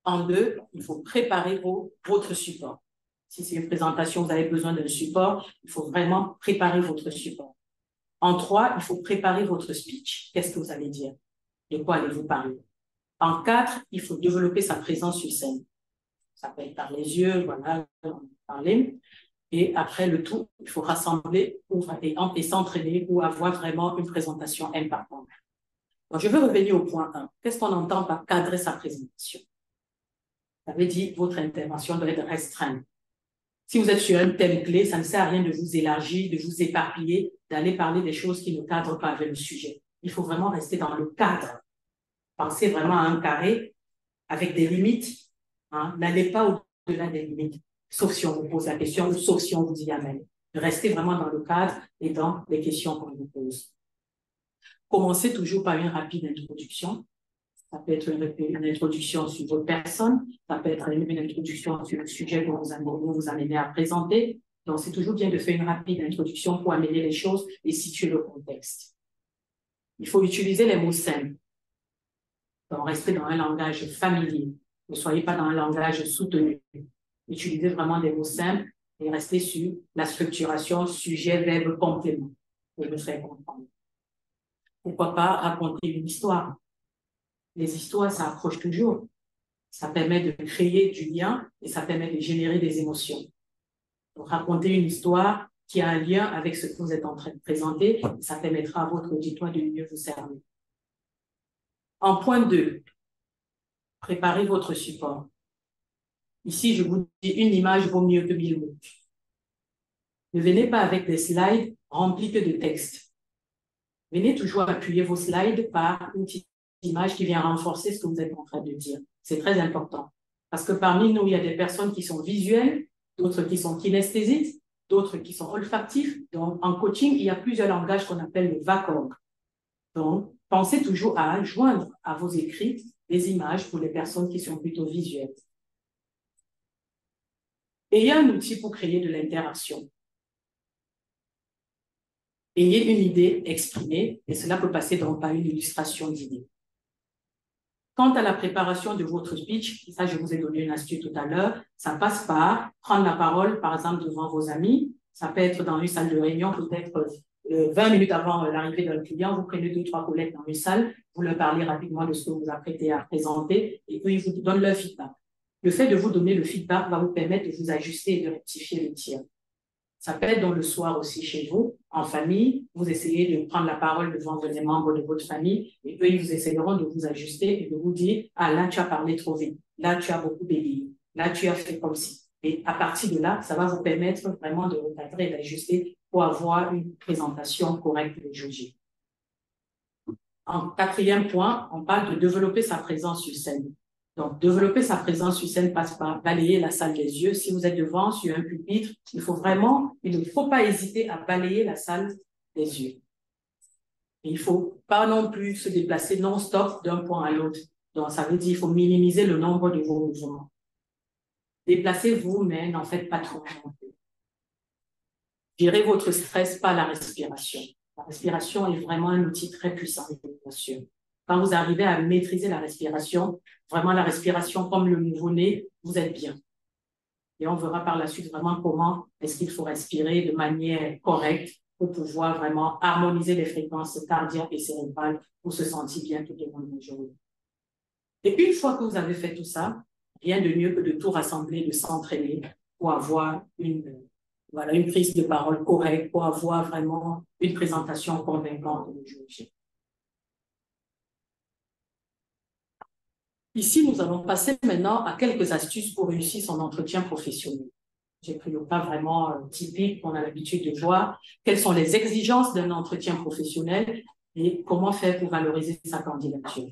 En 2, il faut préparer votre support. Si c'est une présentation, vous avez besoin d'un support, il faut vraiment préparer votre support. En 3, il faut préparer votre speech. Qu'est-ce que vous allez dire? De quoi allez-vous parler? En 4, il faut développer sa présence sur scène. Ça peut être par les yeux, voilà, parler. Et après le tout, il faut rassembler et s'entraîner pour avoir vraiment une présentation impactante. Donc, je veux revenir au point 1. Qu'est-ce qu'on entend par cadrer sa présentation? Ça veut dire que votre intervention doit être restreinte. Si vous êtes sur un thème clé, ça ne sert à rien de vous élargir, de vous éparpiller, d'aller parler des choses qui ne cadrent pas avec le sujet. Il faut vraiment rester dans le cadre. Pensez vraiment à un carré avec des limites. Hein. N'allez pas au-delà des limites, sauf si on vous pose la question ou sauf si on vous dit amène. Restez vraiment dans le cadre et dans les questions qu'on vous pose. Commencez toujours par une rapide introduction. Ça peut être une introduction sur votre personne, ça peut être une introduction sur le sujet que vous amenez à présenter. Donc, c'est toujours bien de faire une rapide introduction pour amener les choses et situer le contexte. Il faut utiliser les mots simples. Donc, restez dans un langage familier. Ne soyez pas dans un langage soutenu. Utilisez vraiment des mots simples et restez sur la structuration sujet, verbe, complément pour me faire comprendre. Pourquoi pas raconter une histoire? Les histoires, ça accroche toujours. Ça permet de créer du lien et ça permet de générer des émotions. Donc, raconter une histoire qui a un lien avec ce que vous êtes en train de présenter, ça permettra à votre auditoire de mieux vous cerner. En point 2, préparez votre support. Ici, je vous dis, une image vaut mieux que 1000 mots. Ne venez pas avec des slides remplis que de texte. Venez toujours appuyer vos slides par une petite image qui vient renforcer ce que vous êtes en train de dire. C'est très important. Parce que parmi nous, il y a des personnes qui sont visuelles, d'autres qui sont kinesthésiques, d'autres qui sont olfactifs. Donc, en coaching, il y a plusieurs langages qu'on appelle le VACOG. Donc, pensez toujours à joindre à vos écrits des images pour les personnes qui sont plutôt visuelles. Ayez un outil pour créer de l'interaction. Ayez une idée exprimée, et cela peut passer donc par une illustration d'idée. Quant à la préparation de votre speech, ça je vous ai donné une astuce tout à l'heure, ça passe par prendre la parole, par exemple, devant vos amis. Ça peut être dans une salle de réunion, peut-être 20 minutes avant l'arrivée d'un client, vous prenez 2 ou 3 collègues dans une salle, vous leur parlez rapidement de ce que vous apprêtez à présenter, et eux, ils vous donnent leur feedback. Le fait de vous donner le feedback va vous permettre de vous ajuster et de rectifier le tir. Ça peut être dans le soir aussi chez vous, en famille, vous essayez de prendre la parole devant les membres de votre famille et eux, ils vous essayeront de vous ajuster et de vous dire « Ah, là, tu as parlé trop vite. Là, tu as beaucoup bégayé. Là, tu as fait comme ci. » Et à partir de là, ça va vous permettre vraiment de recadrer et d'ajuster pour avoir une présentation correcte de jour J. En 4e point, on parle de développer sa présence sur scène. Donc, développer sa présence sur scène passe par balayer la salle des yeux. Si vous êtes devant, sur un pupitre, il ne faut pas hésiter à balayer la salle des yeux. Il ne faut pas non plus se déplacer non-stop d'un point à l'autre. Donc, ça veut dire qu'il faut minimiser le nombre de vos mouvements. Déplacez-vous, mais n'en faites pas trop. Gérez votre stress par la respiration. La respiration est vraiment un outil très puissant de l'émotion. Quand vous arrivez à maîtriser la respiration, vraiment la respiration comme le nouveau-né, vous êtes bien. Et on verra par la suite vraiment comment est-ce qu'il faut respirer de manière correcte pour pouvoir vraiment harmoniser les fréquences cardiaques et cérébrales pour se sentir bien tout au long de la journée. Et une fois que vous avez fait tout ça, rien de mieux que de tout rassembler, de s'entraîner pour avoir une prise de parole correcte, pour avoir vraiment une présentation convaincante de jour J. Ici, nous allons passer maintenant à quelques astuces pour réussir son entretien professionnel. J'ai pris le cas vraiment typique qu'on a l'habitude de voir. Quelles sont les exigences d'un entretien professionnel et comment faire pour valoriser sa candidature.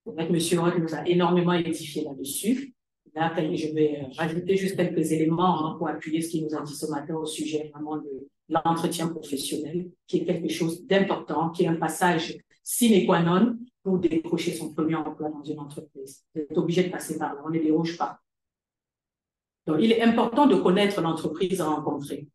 M. Roth nous a énormément édifié là-dessus. Là, je vais rajouter juste quelques éléments pour appuyer ce qu'il nous a dit ce matin au sujet vraiment de l'entretien professionnel, qui est quelque chose d'important, qui est un passage sine qua non pour décrocher son premier emploi dans une entreprise. Vous êtes obligé de passer par là, on ne déroge pas. Donc, il est important de connaître l'entreprise à rencontrer.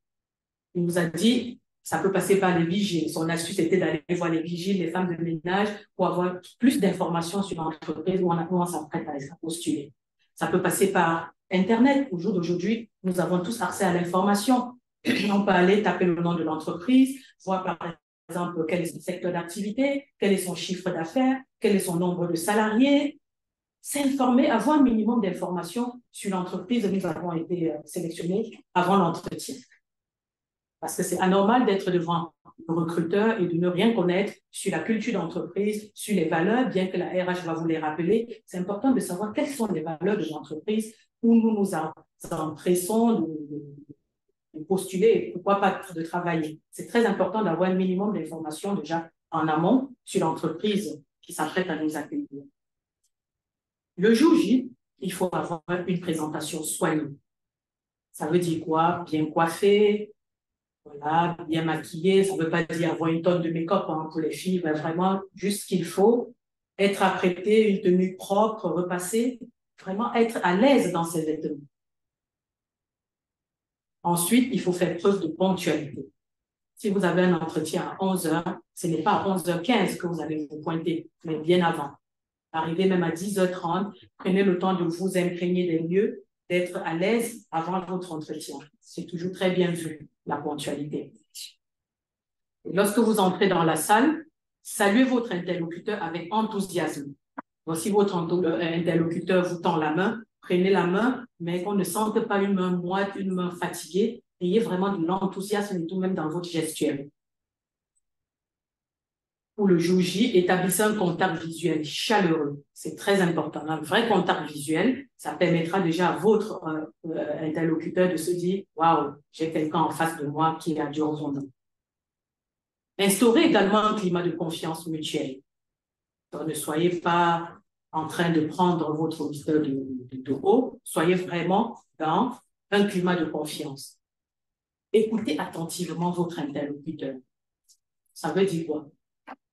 Il nous a dit, ça peut passer par les vigiles. Son astuce était d'aller voir les vigiles, les femmes de ménage, pour avoir plus d'informations sur l'entreprise où on s'apprête à postuler. Ça peut passer par Internet. Au jour d'aujourd'hui, nous avons tous accès à l'information. On peut aller taper le nom de l'entreprise, voir par exemple quel est son secteur d'activité, quel est son chiffre d'affaires, quel est son nombre de salariés. s'informer, avoir un minimum d'informations sur l'entreprise. Nous avons été sélectionnés avant l'entretien. Parce que c'est anormal d'être devant le recruteur et de ne rien connaître sur la culture d'entreprise, sur les valeurs, bien que la RH va vous les rappeler. C'est important de savoir quelles sont les valeurs de l'entreprise où nous nous empressons de postuler et pourquoi pas de travailler. C'est très important d'avoir un minimum d'informations déjà en amont sur l'entreprise qui s'apprête à nous accueillir. Le jour J, il faut avoir une présentation soignée. Ça veut dire quoi? Bien coiffé, voilà, bien maquillé. Ça ne veut pas dire avoir une tonne de make-up pour les filles, mais vraiment juste ce qu'il faut. Être apprêté, une tenue propre, repassée, vraiment être à l'aise dans ses vêtements. Ensuite, il faut faire preuve de ponctualité. Si vous avez un entretien à 11 h, ce n'est pas à 11h15 que vous allez vous pointer, mais bien avant. Arrivez même à 10h30, prenez le temps de vous imprégner des lieux, d'être à l'aise avant votre entretien. C'est toujours très bien vu, la ponctualité. Et lorsque vous entrez dans la salle, saluez votre interlocuteur avec enthousiasme. Donc, si votre interlocuteur vous tend la main, prenez la main, mais qu'on ne sente pas une main moite, une main fatiguée. Ayez vraiment de l'enthousiasme et tout même dans votre gestuelle. Pour le jour J, établissez un contact visuel chaleureux. C'est très important. Un vrai contact visuel, ça permettra déjà à votre interlocuteur de se dire « Waouh, j'ai quelqu'un en face de moi qui a du raisonnement ». Instaurez également un climat de confiance mutuelle. Donc, ne soyez pas en train de prendre votre auditeur de haut. Soyez vraiment dans un climat de confiance. Écoutez attentivement votre interlocuteur. Ça veut dire quoi?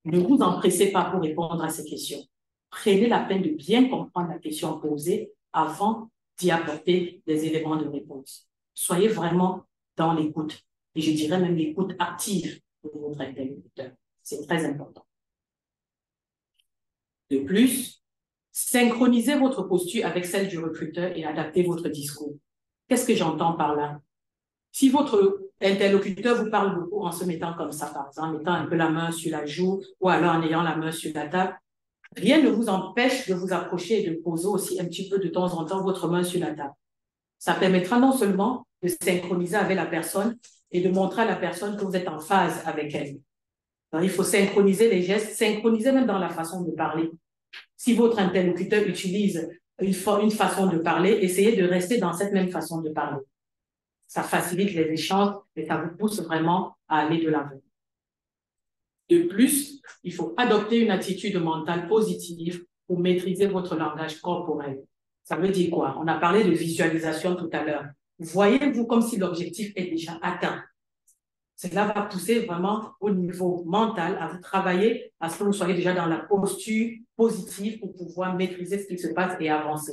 Ne vous empressez pas pour répondre à ces questions. Prenez la peine de bien comprendre la question posée avant d'y apporter des éléments de réponse. Soyez vraiment dans l'écoute. Et je dirais même l'écoute active de votre interlocuteur. C'est très important. De plus, synchronisez votre posture avec celle du recruteur et adaptez votre discours. Qu'est-ce que j'entends par là? Si votre interlocuteur vous parle beaucoup en se mettant comme ça, par exemple, en mettant un peu la main sur la joue ou alors en ayant la main sur la table, rien ne vous empêche de vous approcher et de poser aussi un petit peu de temps en temps votre main sur la table. Ça permettra non seulement de synchroniser avec la personne et de montrer à la personne que vous êtes en phase avec elle. Alors, il faut synchroniser les gestes, synchroniser même dans la façon de parler. Si votre interlocuteur utilise une façon de parler, essayez de rester dans cette même façon de parler. Ça facilite les échanges et ça vous pousse vraiment à aller de l'avant. De plus, il faut adopter une attitude mentale positive pour maîtriser votre langage corporel. Ça veut dire quoi? On a parlé de visualisation tout à l'heure. Voyez-vous comme si l'objectif est déjà atteint. Cela va pousser vraiment au niveau mental à vous travailler à ce que vous soyez déjà dans la posture positive pour pouvoir maîtriser ce qui se passe et avancer.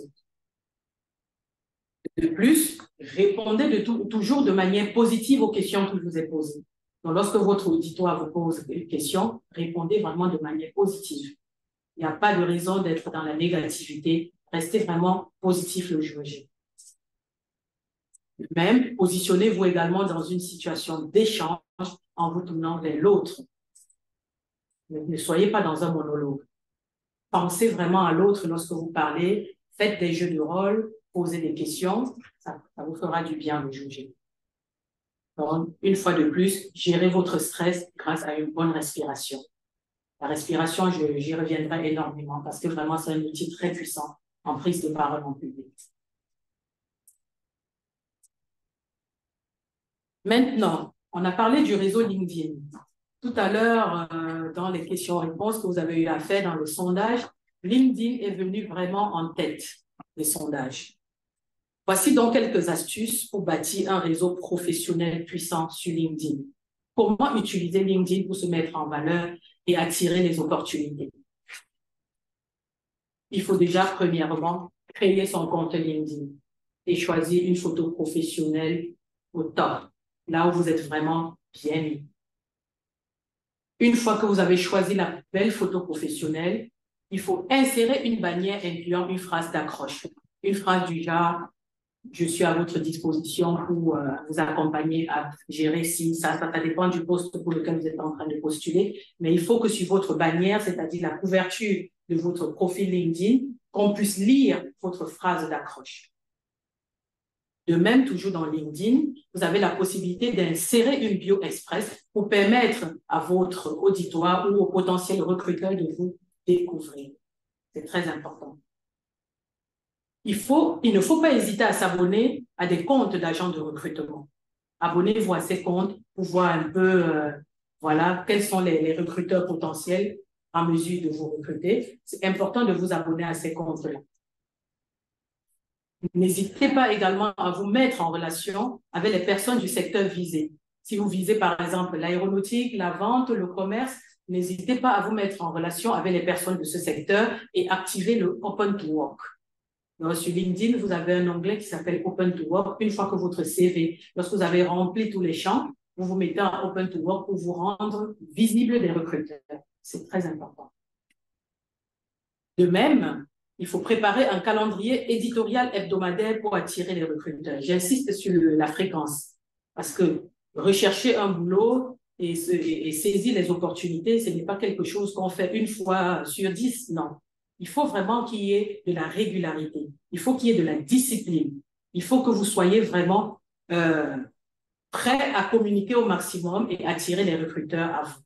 De plus, répondez toujours de manière positive aux questions qui vous est posées. Donc, lorsque votre auditoire vous pose une question, répondez vraiment de manière positive. Il n'y a pas de raison d'être dans la négativité. Restez vraiment positif le jour J. Même, positionnez-vous également dans une situation d'échange en vous tournant vers l'autre. Ne soyez pas dans un monologue. Pensez vraiment à l'autre lorsque vous parlez. Faites des jeux de rôle, posez des questions. Ça vous fera du bien le jour J. Donc, une fois de plus, gérez votre stress grâce à une bonne respiration. La respiration, j'y reviendrai énormément parce que vraiment, c'est un outil très puissant en prise de parole en public. Maintenant, on a parlé du réseau LinkedIn. Tout à l'heure, dans les questions-réponses que vous avez eu à faire dans le sondage, LinkedIn est venu vraiment en tête des sondages. Voici donc quelques astuces pour bâtir un réseau professionnel puissant sur LinkedIn. Comment utiliser LinkedIn pour se mettre en valeur et attirer les opportunités? Il faut déjà, premièrement, créer son compte LinkedIn et choisir une photo professionnelle au top, là où vous êtes vraiment bien mis. Une fois que vous avez choisi la belle photo professionnelle, il faut insérer une bannière incluant une phrase d'accroche. Une phrase du genre « Je suis à votre disposition pour vous accompagner à gérer ci, ça dépend du poste pour lequel vous êtes en train de postuler. Mais il faut que sur votre bannière, c'est-à-dire la couverture de votre profil LinkedIn, qu'on puisse lire votre phrase d'accroche. De même, toujours dans LinkedIn, vous avez la possibilité d'insérer une bio express pour permettre à votre auditoire ou aux potentiels recruteurs de vous découvrir. C'est très important. Il ne faut pas hésiter à s'abonner à des comptes d'agents de recrutement. Abonnez-vous à ces comptes pour voir un peu voilà, quels sont les recruteurs potentiels en mesure de vous recruter. C'est important de vous abonner à ces comptes-là. N'hésitez pas également à vous mettre en relation avec les personnes du secteur visé. Si vous visez par exemple l'aéronautique, la vente, le commerce, n'hésitez pas à vous mettre en relation avec les personnes de ce secteur et activer le Open to Work. Donc, sur LinkedIn, vous avez un onglet qui s'appelle Open to Work. Une fois que votre CV, lorsque vous avez rempli tous les champs, vous vous mettez en Open to Work pour vous rendre visible des recruteurs. C'est très important. De même, il faut préparer un calendrier éditorial hebdomadaire pour attirer les recruteurs. J'insiste sur la fréquence parce que rechercher un boulot et saisir les opportunités, ce n'est pas quelque chose qu'on fait une fois sur 10, non. Il faut vraiment qu'il y ait de la régularité. Il faut qu'il y ait de la discipline. Il faut que vous soyez vraiment prêts à communiquer au maximum et attirer les recruteurs à vous.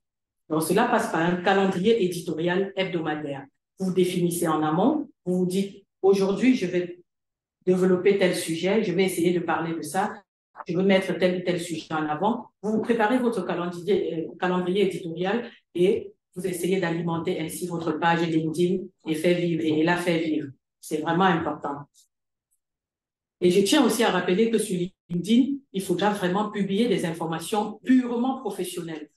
Donc, cela passe par un calendrier éditorial hebdomadaire. Vous définissez en amont, vous vous dites, aujourd'hui, je vais développer tel sujet, je vais essayer de parler de ça, je veux mettre tel ou tel sujet en avant. Vous préparez votre calendrier éditorial et vous essayez d'alimenter ainsi votre page LinkedIn et la faire vivre. C'est vraiment important. Et je tiens aussi à rappeler que sur LinkedIn, il faudra vraiment publier des informations purement professionnelles,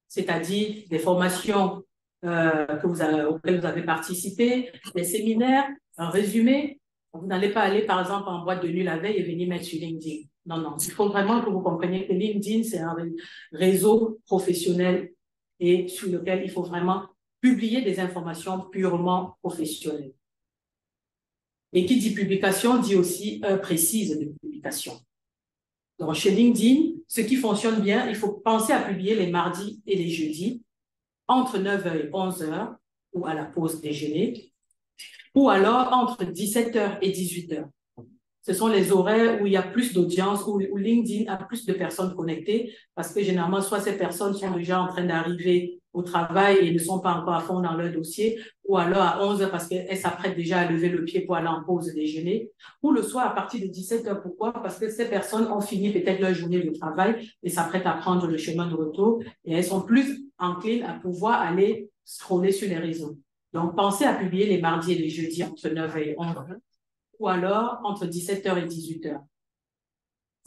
c'est-à-dire des formations auxquelles vous avez participé, des séminaires, un résumé. Vous n'allez pas aller, par exemple, en boîte de nuit la veille et venir mettre sur LinkedIn. Non, non. Il faut vraiment que vous compreniez que LinkedIn, c'est un réseau professionnel et sur lequel il faut vraiment publier des informations purement professionnelles. Et qui dit publication dit aussi heure précise de publication. Donc, chez LinkedIn, ce qui fonctionne bien, il faut penser à publier les mardis et les jeudis, entre 9h et 11h, ou à la pause déjeuner, ou alors entre 17h et 18h. Ce sont les horaires où il y a plus d'audience, où LinkedIn a plus de personnes connectées, parce que généralement, soit ces personnes sont déjà en train d'arriver au travail et ne sont pas encore à fond dans leur dossier, ou alors à 11h parce qu'elles s'apprêtent déjà à lever le pied pour aller en pause déjeuner, ou le soir à partir de 17h. Pourquoi? Parce que ces personnes ont fini peut-être leur journée de travail et s'apprêtent à prendre le chemin de retour et elles sont plus enclines à pouvoir aller scroller sur les réseaux. Donc, pensez à publier les mardis et les jeudis entre 9h et 11h, ou alors entre 17h et 18h.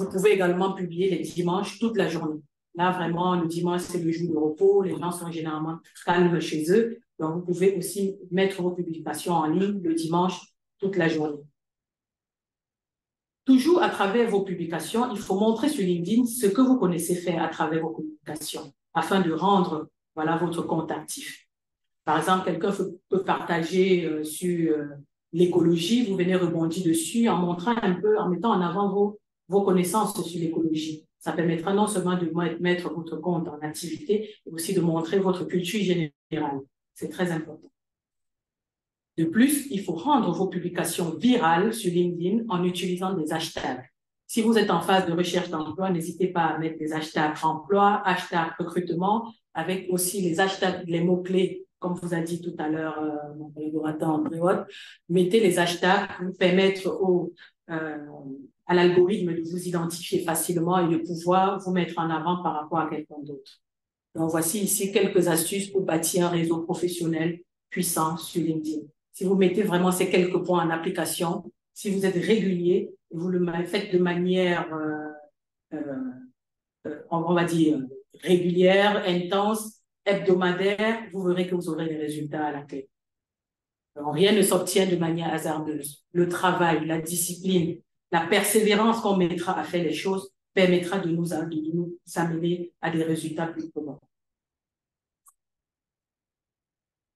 Vous pouvez également publier les dimanches toute la journée. Là, vraiment, le dimanche, c'est le jour de repos. Les gens sont généralement calmes chez eux. Donc, vous pouvez aussi mettre vos publications en ligne le dimanche toute la journée. Toujours à travers vos publications, il faut montrer sur LinkedIn ce que vous connaissez faire à travers vos publications afin de rendre votre compte actif. Par exemple, quelqu'un peut partager sur l'écologie, vous venez rebondir dessus en montrant un peu, en mettant en avant vos connaissances sur l'écologie. Ça permettra non seulement de mettre votre compte en activité, mais aussi de montrer votre culture générale. C'est très important. De plus, il faut rendre vos publications virales sur LinkedIn en utilisant des hashtags. Si vous êtes en phase de recherche d'emploi, n'hésitez pas à mettre des hashtags emploi, hashtags recrutement, avec aussi les hashtags, les mots-clés, comme vous a dit tout à l'heure mon collaborateur Andréote. Mettez les hashtags pour permettre à l'algorithme de vous identifier facilement et de pouvoir vous mettre en avant par rapport à quelqu'un d'autre. Donc, voici ici quelques astuces pour bâtir un réseau professionnel puissant sur LinkedIn. Si vous mettez vraiment ces quelques points en application, si vous êtes régulier, et vous le faites de manière, on va dire, régulière, intense, hebdomadaire, vous verrez que vous aurez des résultats à la clé. Alors, rien ne s'obtient de manière hasardeuse. Le travail, la discipline, la persévérance qu'on mettra à faire les choses permettra de nous amener à des résultats plus communs.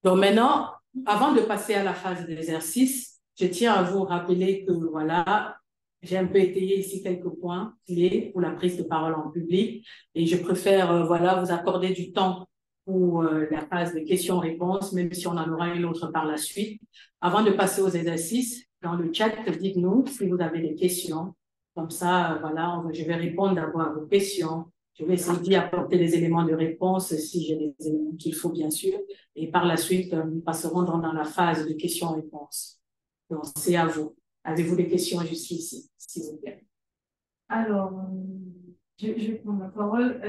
Donc maintenant, avant de passer à la phase d'exercice, je tiens à vous rappeler que voilà, j'ai un peu étayé ici quelques points clés pour la prise de parole en public et je préfère vous accorder du temps pour la phase de questions-réponses, même si on en aura une autre par la suite. Avant de passer aux exercices, dans le chat, dites-nous si vous avez des questions. Comme ça, voilà, je vais répondre d'abord à vos questions. Je vais essayer d'y apporter les éléments de réponse si j'ai les éléments qu'il faut, bien sûr. Et par la suite, nous passerons dans la phase de questions-réponses. Donc, c'est à vous. Avez-vous des questions juste ici, s'il vous plaît? Alors, je vais prendre la parole.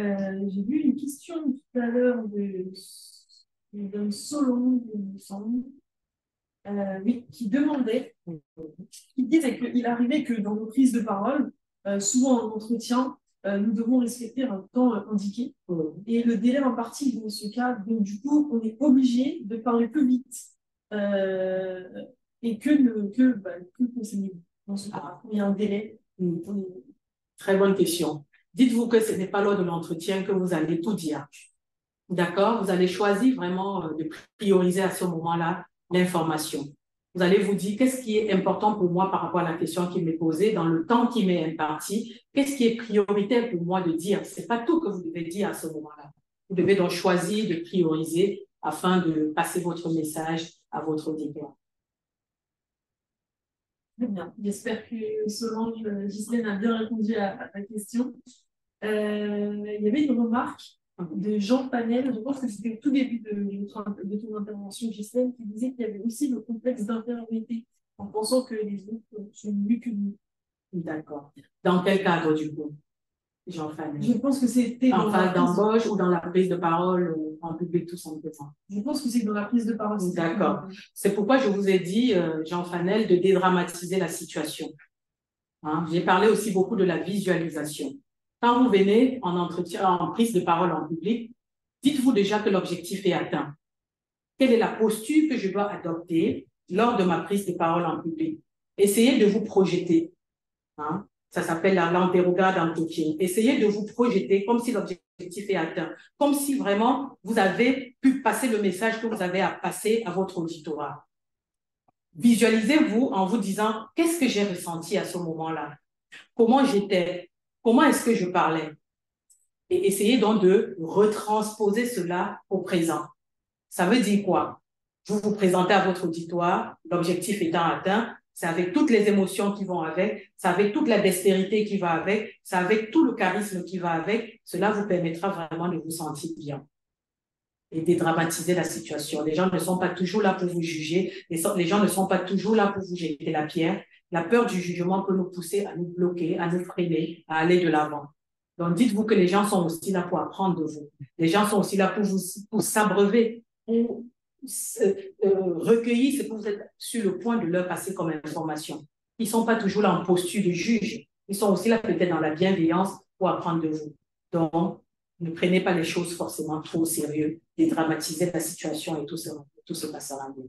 J'ai vu une question tout à l'heure de Solon, il me semble, oui, qui demandait, qui disait qu'il arrivait que dans nos prises de parole, souvent en entretien, nous devons respecter un temps indiqué. Et le délai imparti dans ce cas, donc du coup, on est obligé de parler plus vite. Et que conseillez-vous dans ce cas? Il y a un délai. Très bonne question. Dites-vous que ce n'est pas lors de l'entretien que vous allez tout dire. D'accord? Vous allez choisir vraiment de prioriser à ce moment-là l'information. Vous allez vous dire qu'est-ce qui est important pour moi par rapport à la question qui m'est posée, dans le temps qui m'est imparti, qu'est-ce qui est prioritaire pour moi de dire. Ce n'est pas tout que vous devez dire à ce moment-là. Vous devez donc choisir de prioriser afin de passer votre message à votre auditoire. Très bien. J'espère que Solange, Ghislaine a bien répondu à ta question. Il y avait une remarque de Jean Panel, je pense que c'était au tout début de ton intervention, Ghislaine, qui disait qu'il y avait aussi le complexe d'infériorité, en pensant que les autres sont mieux que nous. D'accord. Dans quel cadre, du coup, Jean Panel? Je pense que c'était en phase d'embauche ou dans la prise de parole en public, tout simplement. Je pense que c'est dans la prise de parole. D'accord. C'est pourquoi je vous ai dit, Jean Fanel, de dédramatiser la situation. Hein? J'ai parlé aussi beaucoup de la visualisation. Quand vous venez en entretien, en prise de parole en public, dites-vous déjà que l'objectif est atteint. Quelle est la posture que je dois adopter lors de ma prise de parole en public? Essayez de vous projeter. Hein? Ça s'appelle l'interrogatoire d'entretien. Essayez de vous projeter comme si l'objectif est atteint, comme si vraiment vous avez pu passer le message que vous avez à passer à votre auditoire. Visualisez-vous en vous disant qu'est-ce que j'ai ressenti à ce moment-là, comment j'étais, comment est-ce que je parlais, et essayez donc de retransposer cela au présent. Ça veut dire quoi? Vous vous présentez à votre auditoire, l'objectif étant atteint. C'est avec toutes les émotions qui vont avec, c'est avec toute la dextérité qui va avec, c'est avec tout le charisme qui va avec. Cela vous permettra vraiment de vous sentir bien et dédramatiser la situation. Les gens ne sont pas toujours là pour vous juger, les gens ne sont pas toujours là pour vous jeter la pierre. La peur du jugement peut nous pousser à nous bloquer, à nous freiner, à aller de l'avant. Donc dites-vous que les gens sont aussi là pour apprendre de vous. Les gens sont aussi là pour s'abreuver, pour recueillir ce que vous êtes sur le point de leur passer comme information. Ils ne sont pas toujours là en posture de juge. Ils sont aussi là peut-être dans la bienveillance pour apprendre de vous. Donc, ne prenez pas les choses forcément trop au sérieux, dédramatisez la situation et tout se passera bien.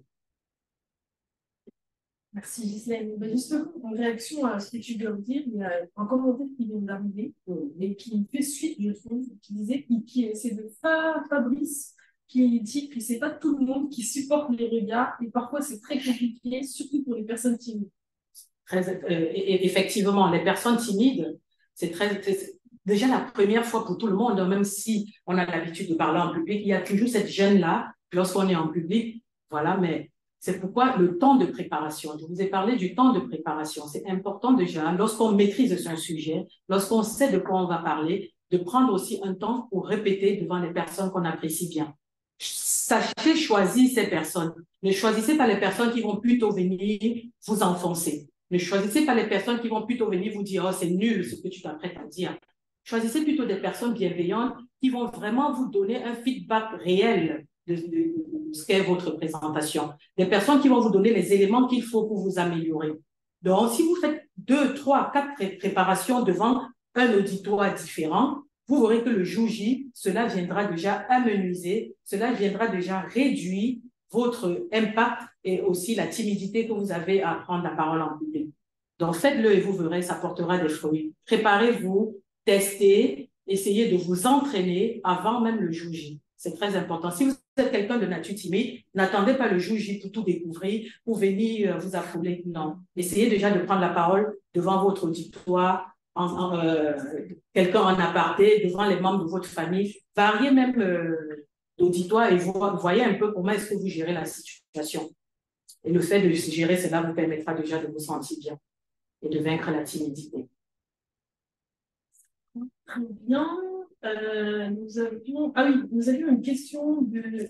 Merci Ghislaine. Justement, en réaction à ce que tu viens de dire, il y a un commentaire qui vient d'arriver et qui fait suite, je trouve, qui disait, c'est de Fabrice, qui dit que c'est pas tout le monde qui supporte les regards et parfois c'est très compliqué, surtout pour les personnes timides. Effectivement, les personnes timides, c'est déjà la première fois pour tout le monde, même si on a l'habitude de parler en public, il y a toujours cette gêne-là lorsqu'on est en public. Voilà, mais c'est pourquoi le temps de préparation, je vous ai parlé du temps de préparation, c'est important déjà, lorsqu'on maîtrise son sujet, lorsqu'on sait de quoi on va parler, de prendre aussi un temps pour répéter devant les personnes qu'on apprécie bien. Sachez choisir ces personnes. Ne choisissez pas les personnes qui vont plutôt venir vous enfoncer. Ne choisissez pas les personnes qui vont plutôt venir vous dire « Oh, c'est nul ce que tu t'apprêtes à dire ». Choisissez plutôt des personnes bienveillantes qui vont vraiment vous donner un feedback réel de ce qu'est votre présentation. Des personnes qui vont vous donner les éléments qu'il faut pour vous améliorer. Donc, si vous faites 2, 3, 4 préparations devant un auditoire différent, vous verrez que le jour J, cela viendra déjà amenuiser, cela viendra déjà réduire votre impact et aussi la timidité que vous avez à prendre la parole en public. Donc, faites-le et vous verrez, ça portera des fruits. Préparez-vous, testez, essayez de vous entraîner avant même le jour J. C'est très important. Si vous êtes quelqu'un de nature timide, n'attendez pas le jour J pour tout découvrir, pour venir vous affouler. Non. Essayez déjà de prendre la parole devant votre auditoire, quelqu'un en aparté, devant les membres de votre famille. Variez même d'auditoire et vous voyez un peu comment est-ce que vous gérez la situation. Et le fait de gérer cela vous permettra déjà de vous sentir bien et de vaincre la timidité. Très bien. Nous avions une question de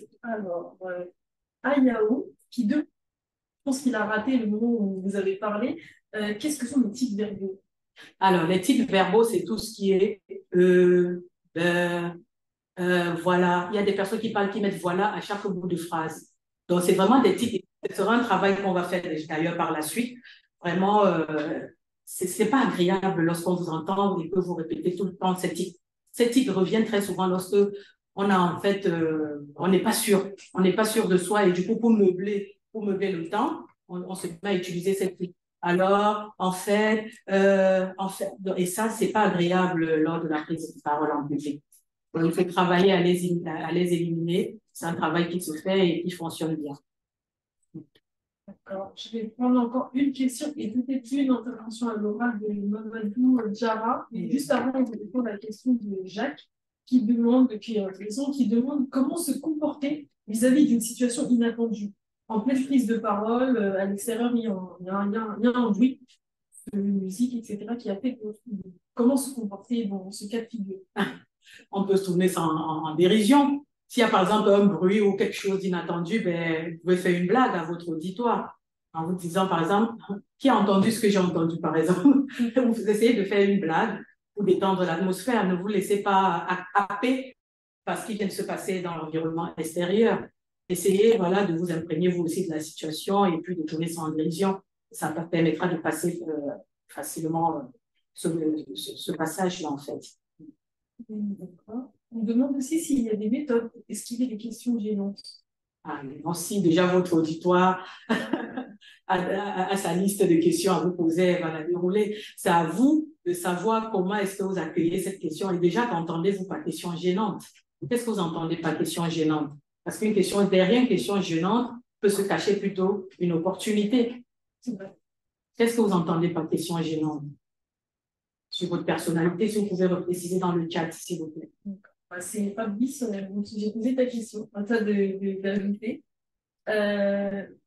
Ayao je pense qu'il a raté le moment où vous avez parlé. Qu'est-ce que sont les tics verbaux? Alors, les tics verbaux, c'est tout ce qui est voilà. Il y a des personnes qui parlent, qui mettent voilà à chaque bout de phrase. Donc, c'est vraiment des tics. Ce sera un travail qu'on va faire d'ailleurs par la suite. Vraiment, c'est pas agréable lorsqu'on vous entend et que vous répétez tout le temps ces tics. Ces tics reviennent très souvent lorsque on a en fait, on n'est pas sûr. On n'est pas sûr de soi et du coup, pour meubler le temps, on se met à utiliser ces tics. Alors, en fait, et ça, c'est pas agréable lors de la prise de parole en public. Donc, il faut travailler à les éliminer. C'est un travail qui se fait et qui fonctionne bien. D'accord. Je vais prendre encore une question et peut-être une intervention à l'oral de Mamadou Diarra. Et juste avant, on va répondre à la question de Jacques qui demande comment se comporter vis-à-vis d'une situation inattendue. En pleine prise de parole, à l'extérieur, il y a un bruit de musique, etc., qui a fait comment se comporter dans ce cas de figure. On peut se tourner ça en dérision. S'il y a par exemple un bruit ou quelque chose d'inattendu, ben, vous pouvez faire une blague à votre auditoire en vous disant par exemple, qui a entendu ce que j'ai entendu par exemple? Vous essayez de faire une blague pour détendre l'atmosphère. Ne vous laissez pas happer par ce qui vient de se passer dans l'environnement extérieur. Essayez voilà, de vous imprégner vous aussi de la situation et puis de tourner ça en dérision. Ça permettra de passer facilement ce passage-là en fait. D'accord. On demande aussi s'il y a des méthodes. Est-ce qu'il y a des questions gênantes? Ah, non, si déjà votre auditoire a sa liste de questions à vous poser, elle va la dérouler. C'est à vous de savoir comment est-ce que vous accueillez cette question. Et déjà, qu'entendez-vous par question gênante? Qu'est-ce que vous entendez par question gênante? Parce qu'une question, derrière une question gênante, peut se cacher plutôt une opportunité. Qu'est-ce que vous entendez par question gênante? Sur votre personnalité, si vous pouvez repréciser dans le chat, s'il vous plaît. C'est Fabrice, j'ai posé ta question, à toi d'ajouter.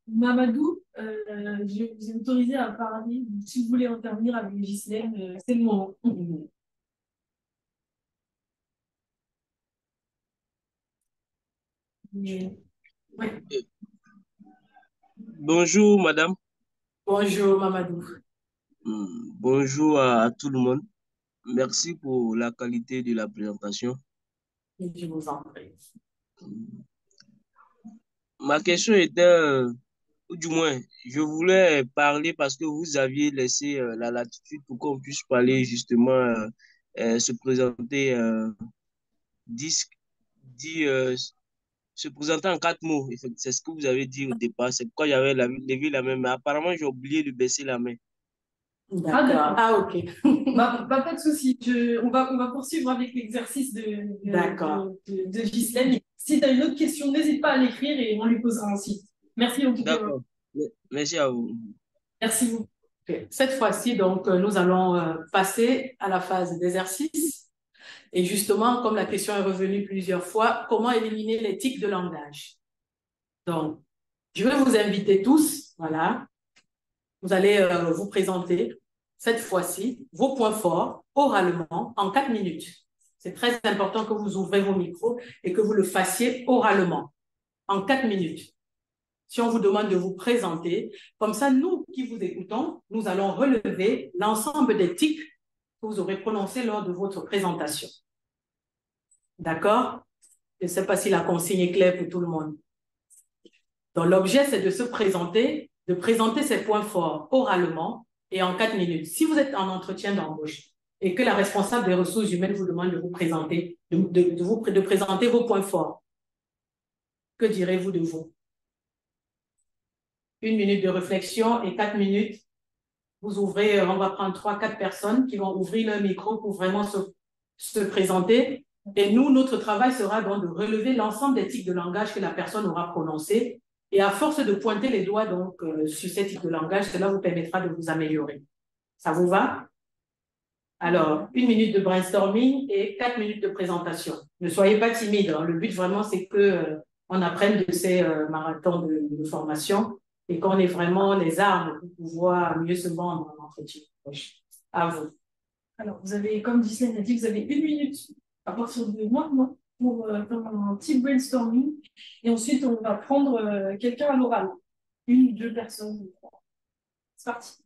Mamadou, je vous ai autorisé à parler. Si vous voulez intervenir avec Ghislaine, c'est le moment. Oui. Bonjour, madame. Bonjour, Mamadou. Bonjour à tout le monde. Merci pour la qualité de la présentation. Je vous en prie. Ma question était, ou du moins, je voulais parler parce que vous aviez laissé la latitude pour qu'on puisse parler justement, se présenter, se présenter en 4 mots. C'est ce que vous avez dit au départ. C'est pourquoi j'avais levé la main. Mais apparemment, j'ai oublié de baisser la main. D'accord. Ah, ok. Pas de souci. On va poursuivre avec l'exercice de Ghislaine. Si tu as une autre question, n'hésite pas à l'écrire et on lui posera ensuite. Merci en tout cas. D'accord. Merci à vous. Merci beaucoup. Okay. Cette fois-ci, donc, nous allons passer à la phase d'exercice. Et justement, comme la question est revenue plusieurs fois, comment éliminer les tics de langage? Donc, je vais vous inviter tous, voilà. Vous allez vous présenter cette fois-ci vos points forts oralement en 4 minutes. C'est très important que vous ouvrez vos micros et que vous le fassiez oralement en 4 minutes. Si on vous demande de vous présenter, comme ça, nous qui vous écoutons, nous allons relever l'ensemble des tics que vous aurez prononcés lors de votre présentation. D'accord? Je ne sais pas si la consigne est claire pour tout le monde. Donc, l'objet, c'est de se présenter, de présenter ses points forts oralement et en 4 minutes. Si vous êtes en entretien d'embauche et que la responsable des ressources humaines vous demande de vous présenter, de présenter vos points forts, que direz-vous de vous? 1 minute de réflexion et 4 minutes. Vous ouvrez, on va prendre 3-4 personnes qui vont ouvrir leur micro pour vraiment se présenter. Et nous, notre travail sera donc de relever l'ensemble des tics de langage que la personne aura prononcés. Et à force de pointer les doigts donc, sur ces types de langage, cela vous permettra de vous améliorer. Ça vous va? Alors, 1 minute de brainstorming et 4 minutes de présentation. Ne soyez pas timide, hein. Le but vraiment, c'est que on apprenne de ces marathons de formation et qu'on ait vraiment les armes pour pouvoir mieux se vendre en entretien. À vous. Alors, vous avez, comme Ghislaine a dit, vous avez 1 minute à partir de maintenant pour faire un petit brainstorming. Et ensuite, on va prendre quelqu'un à l'oral. 1 ou 2 personnes. C'est parti.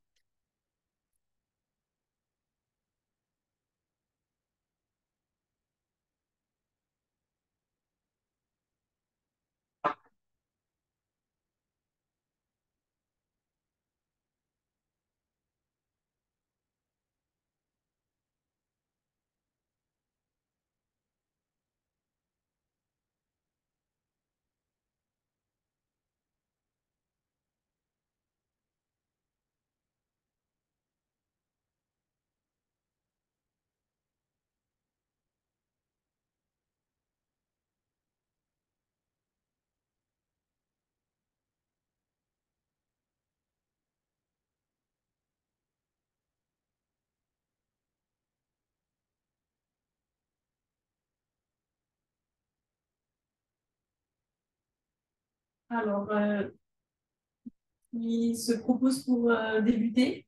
Alors, qui se propose pour débuter?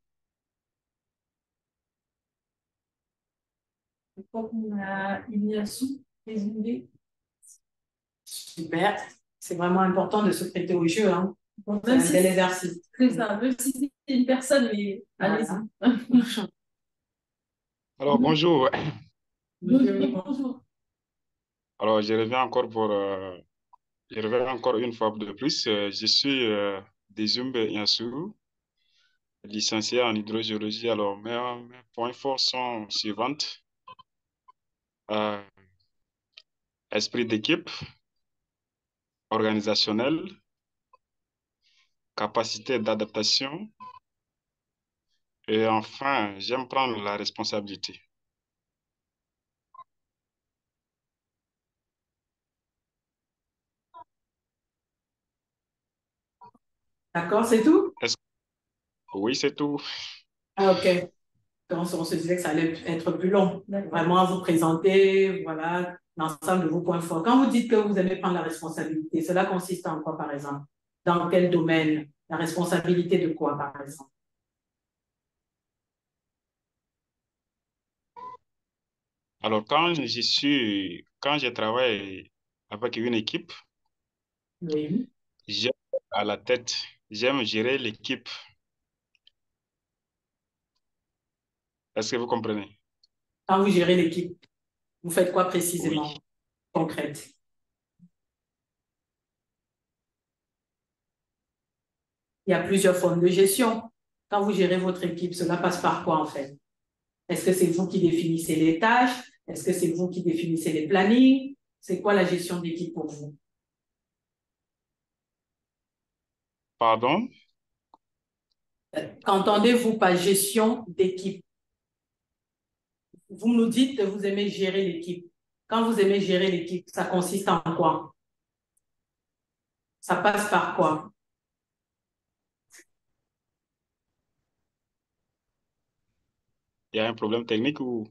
Je crois qu'on a Iliassou, résumé. Super. C'est vraiment important de se prêter au jeu, hein. Bon, C'est un bel exercice. C'est ça, même si c'est une personne, mais allez-y. Alors, bonjour. Bonjour. Alors, je reviens encore une fois de plus. Je suis Dezumbe Yassou, licencié en hydrogéologie. Alors, mes points forts sont suivants. Euh, esprit d'équipe, organisationnel, capacité d'adaptation et enfin, j'aime prendre la responsabilité. D'accord, c'est tout? Oui, c'est tout. Ah, ok. On se disait que ça allait être plus long. Vraiment, vous présenter, voilà, l'ensemble de vos points forts. Quand vous dites que vous aimez prendre la responsabilité, cela consiste en quoi, par exemple? Dans quel domaine? La responsabilité de quoi, par exemple? Alors, quand je travaille avec une équipe, Oui. j'aime à la tête, j'aime gérer l'équipe. Est-ce que vous comprenez? Quand vous gérez l'équipe, vous faites quoi Oui. précisément, concrète? Il y a plusieurs formes de gestion. Quand vous gérez votre équipe, cela passe par quoi, en fait? Est-ce que c'est vous qui définissez les tâches? Est-ce que c'est vous qui définissez les plannings? C'est quoi la gestion d'équipe pour vous? Pardon? Qu'entendez-vous par gestion d'équipe? Vous nous dites que vous aimez gérer l'équipe. Quand vous aimez gérer l'équipe, ça consiste en quoi? Ça passe par quoi? Il y a un problème technique ou...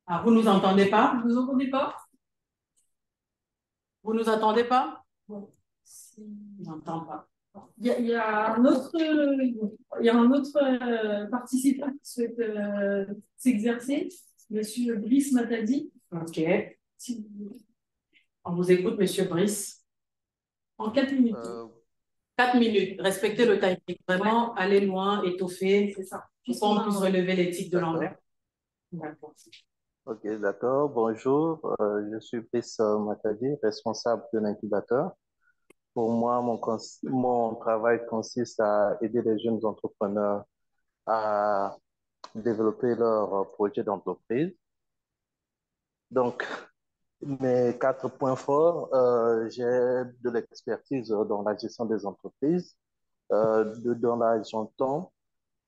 Ah, vous ne nous entendez pas? Vous entendez pas? Vous ne nous entendez pas? Bon. Je n'entends pas. Il y a un autre, participant qui souhaite s'exercer, Monsieur Brice Matadi. OK. Si vous voulez. On vous écoute, Monsieur Brice. En 4 minutes. 4 minutes. Respectez le timing. Vraiment, allez loin, étoffer. C'est ça. Pour qu'on puisse relever les tics de l'anglais. D'accord. Ok, d'accord. Bonjour, je suis Brice Matadi, responsable de l'incubateur. Pour moi, mon travail consiste à aider les jeunes entrepreneurs à développer leur projet d'entreprise. Donc, mes 4 points forts, j'ai de l'expertise dans la gestion des entreprises, dans la gestion de temps,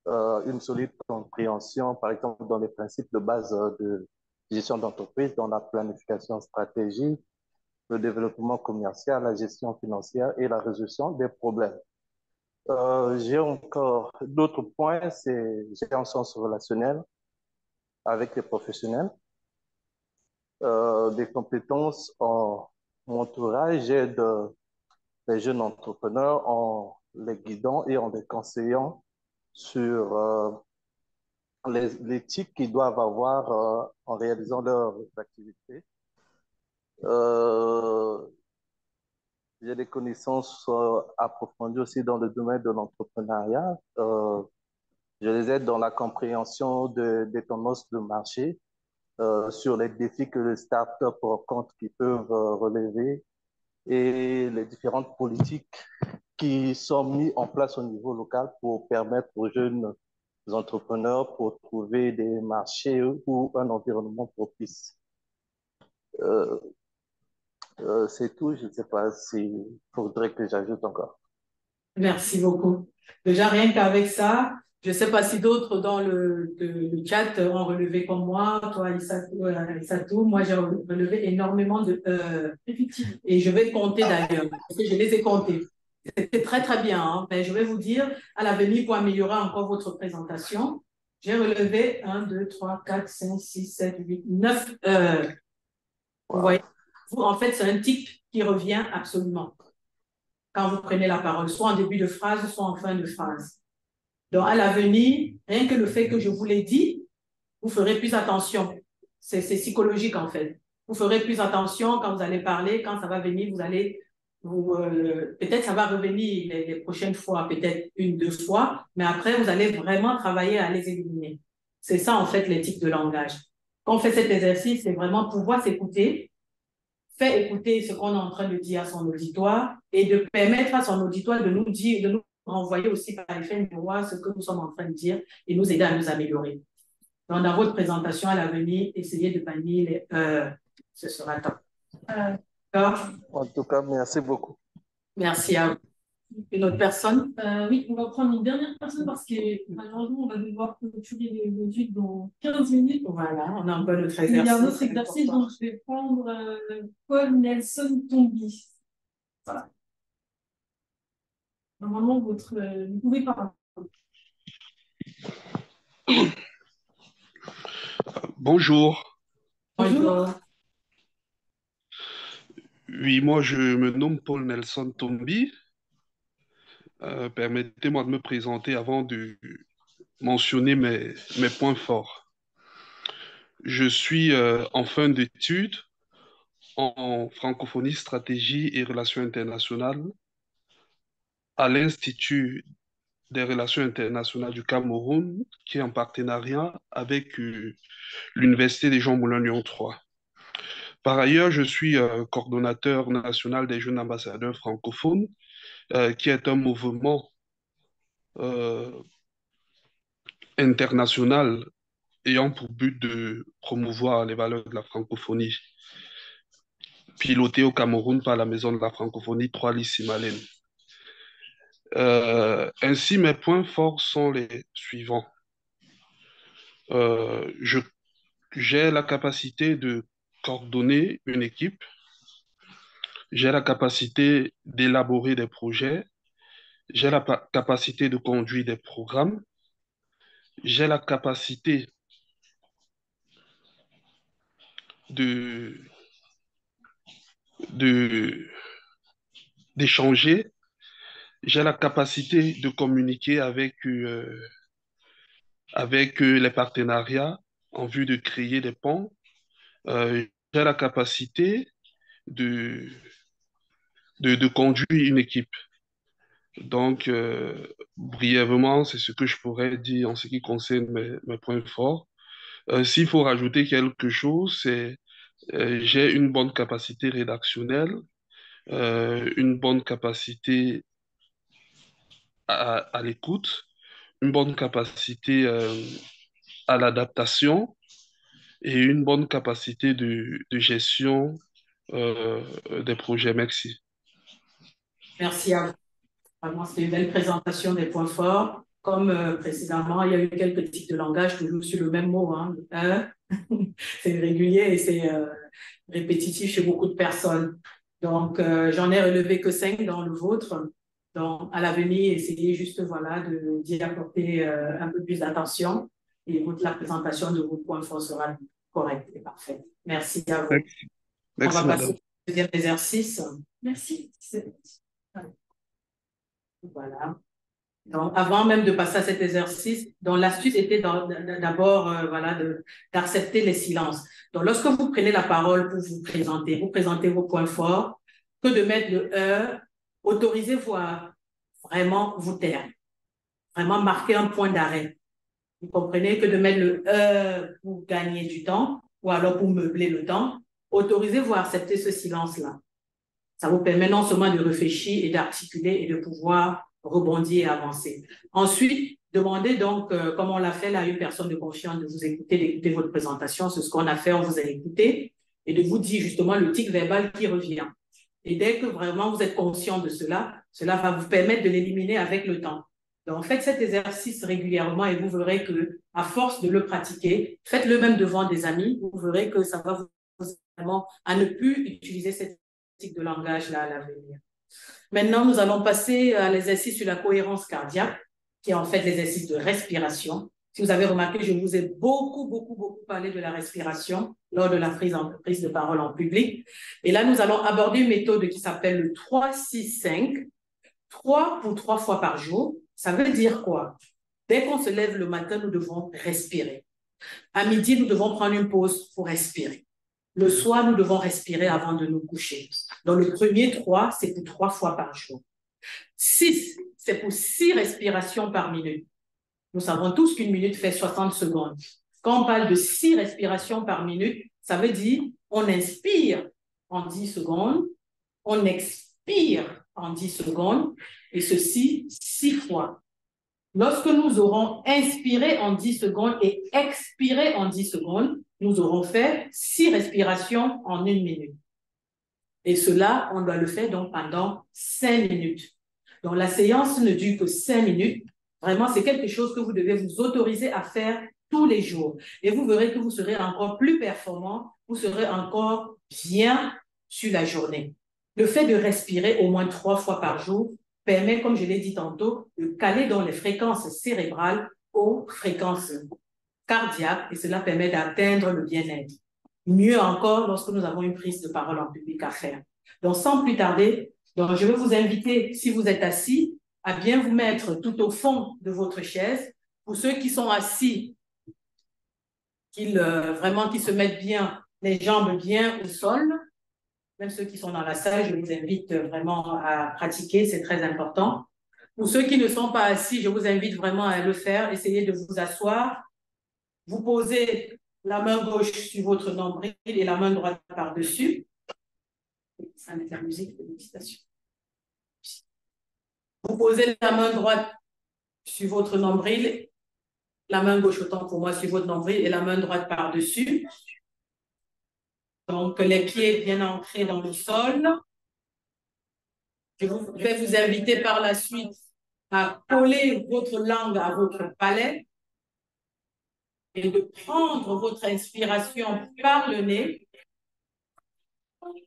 une solide compréhension, par exemple, dans les principes de base de gestion d'entreprise, dans la planification stratégique, le développement commercial, la gestion financière et la résolution des problèmes. J'ai encore d'autres points, j'ai un sens relationnel, avec les professionnels. Des compétences en mon entourage, j'aide les jeunes entrepreneurs en les guidant et en les conseillant sur l'éthique qu'ils doivent avoir en réalisant leurs activités. Euh, j'ai des connaissances approfondies aussi dans le domaine de l'entrepreneuriat. Je les aide dans la compréhension des tendances de marché, sur les défis que les startups rencontrent qui peuvent relever et les différentes politiques qui sont mises en place au niveau local pour permettre aux jeunes entrepreneurs pour trouver des marchés ou un environnement propice. Euh, c'est tout. Je ne sais pas s'il faudrait que j'ajoute encore. Merci beaucoup. Déjà, rien qu'avec ça, je ne sais pas si d'autres dans le chat ont relevé comme moi, toi, Isatou, moi, j'ai relevé énormément de effectivement. Et je vais compter d'ailleurs, parce que je les ai comptés. C'était très, très bien, hein, mais je vais vous dire, à l'avenir, pour améliorer encore votre présentation, j'ai relevé 1, 2, 3, 4, 5, 6, 7, 8, 9. Vous voyez, vous, en fait, c'est un type qui revient absolument quand vous prenez la parole, soit en début de phrase, soit en fin de phrase. Donc, à l'avenir, rien que le fait que je vous l'ai dit, vous ferez plus attention. C'est psychologique, en fait. Vous ferez plus attention quand vous allez parler, quand ça va venir, vous allez, peut-être ça va revenir les prochaines fois, peut-être une, deux fois, mais après, vous allez vraiment travailler à les éliminer. C'est ça, en fait, l'éthique de langage. Quand on fait cet exercice, c'est vraiment pouvoir s'écouter, faire écouter ce qu'on est en train de dire à son auditoire et de permettre à son auditoire de nous dire, de nous renvoyer aussi par effet miroir ce que nous sommes en train de dire et nous aider à nous améliorer. Donc, dans votre présentation à l'avenir, essayez de bannir les ce sera top. En tout cas, merci beaucoup. Merci à vous. Une autre personne? Oui, on va prendre une dernière personne parce que malheureusement, on va devoir clôturer le module dans 15 minutes. Voilà, on a encore notre exercice. Il y a un autre exercice, donc je vais prendre Paul Nelson Tombi. Voilà. Normalement, vous pouvez parler. Bonjour. Bonjour. Oui, moi je me nomme Paul Nelson Tombi. Permettez-moi de me présenter avant de mentionner mes points forts. Je suis en fin d'études en francophonie, stratégie et relations internationales à l'Institut des relations internationales du Cameroun, qui est en partenariat avec l'Université des Jean Moulin Lyon 3. Par ailleurs, je suis coordonnateur national des jeunes ambassadeurs francophones, qui est un mouvement international ayant pour but de promouvoir les valeurs de la francophonie, piloté au Cameroun par la Maison de la francophonie 3 Lissimalen. Ainsi, mes points forts sont les suivants. J'ai la capacité de coordonner une équipe, j'ai la capacité d'élaborer des projets, j'ai la capacité de conduire des programmes, j'ai la capacité de d'échanger, j'ai la capacité de communiquer avec les partenariats en vue de créer des ponts, j'ai la capacité de, de conduire une équipe. Donc, brièvement, c'est ce que je pourrais dire en ce qui concerne mes points forts. S'il faut rajouter quelque chose, c'est j'ai une bonne capacité rédactionnelle, une bonne capacité à l'écoute, une bonne capacité à l'adaptation et une bonne capacité de gestion des projets. Merci. Merci à vous. Vraiment, c'était une belle présentation des points forts. Comme précédemment, il y a eu quelques types de langage toujours sur le même mot. Hein. C'est régulier et c'est répétitif chez beaucoup de personnes. Donc, j'en ai relevé que 5 dans le vôtre. Donc, à l'avenir, essayez juste voilà, d'y apporter un peu plus d'attention et la présentation de vos points forts sera correcte et parfaite. Merci à vous. Merci, On va merci, passer madame. au deuxième exercice. Merci. Voilà. Donc, avant même de passer à cet exercice, donc l'astuce était d'abord voilà, d'accepter les silences. Donc, lorsque vous prenez la parole pour vous présentez vos points forts, que de mettre le autorisez-vous à vraiment vous taire, vraiment marquer un point d'arrêt. Vous comprenez que de mettre le pour gagner du temps ou alors pour meubler le temps, autorisez-vous à accepter ce silence-là. Ça vous permet non seulement de réfléchir et d'articuler et de pouvoir rebondir et avancer. Ensuite, demandez donc, comme on l'a fait là, à une personne de confiance de vous écouter, d'écouter votre présentation. C'est ce qu'on a fait, on vous a écouté et de vous dire justement le tic verbal qui revient. Et dès que vraiment vous êtes conscient de cela, cela va vous permettre de l'éliminer avec le temps. Donc, faites cet exercice régulièrement et vous verrez que, à force de le pratiquer, faites-le même devant des amis, vous verrez que ça va vous vraiment à ne plus utiliser cette de langage là à l'avenir. Maintenant, nous allons passer à l'exercice sur la cohérence cardiaque, qui est en fait l'exercice de respiration. Si vous avez remarqué, je vous ai beaucoup parlé de la respiration lors de la prise de parole en public. Et là, nous allons aborder une méthode qui s'appelle le 3-6-5. 3 pour 3 fois par jour. Ça veut dire quoi? Dès qu'on se lève le matin, nous devons respirer. À midi, nous devons prendre une pause pour respirer. Le soir, nous devons respirer avant de nous coucher. Donc, le premier 3, c'est pour 3 fois par jour. 6, c'est pour 6 respirations par minute. Nous savons tous qu'une minute fait 60 secondes. Quand on parle de 6 respirations par minute, ça veut dire on inspire en 10 secondes, on expire en 10 secondes, et ceci 6 fois. Lorsque nous aurons inspiré en 10 secondes et expiré en 10 secondes, nous aurons fait 6 respirations en 1 minute. Et cela, on doit le faire donc pendant 5 minutes. Donc, la séance ne dure que 5 minutes. Vraiment, c'est quelque chose que vous devez vous autoriser à faire tous les jours. Et vous verrez que vous serez encore plus performant, vous serez encore bien sur la journée. Le fait de respirer au moins 3 fois par jour permet, comme je l'ai dit tantôt, de caler dans les fréquences cérébrales aux fréquences cardiaques et cela permet d'atteindre le bien-être. Mieux encore lorsque nous avons une prise de parole en public à faire. Donc, sans plus tarder, donc je vais vous inviter, si vous êtes assis, à bien vous mettre tout au fond de votre chaise. Pour ceux qui sont assis, vraiment qu'ils se mettent bien, les jambes bien au sol. Même ceux qui sont dans la salle, je vous invite vraiment à pratiquer, c'est très important. Pour ceux qui ne sont pas assis, je vous invite vraiment à le faire. Essayez de vous asseoir. Vous posez la main gauche sur votre nombril et la main droite par-dessus. Ça met la musique de méditation. Vous posez la main droite sur votre nombril, la main gauche autant pour moi sur votre nombril et la main droite par-dessus. Donc, les pieds bien ancrés dans le sol. Je vais vous inviter par la suite à coller votre langue à votre palais et de prendre votre inspiration par le nez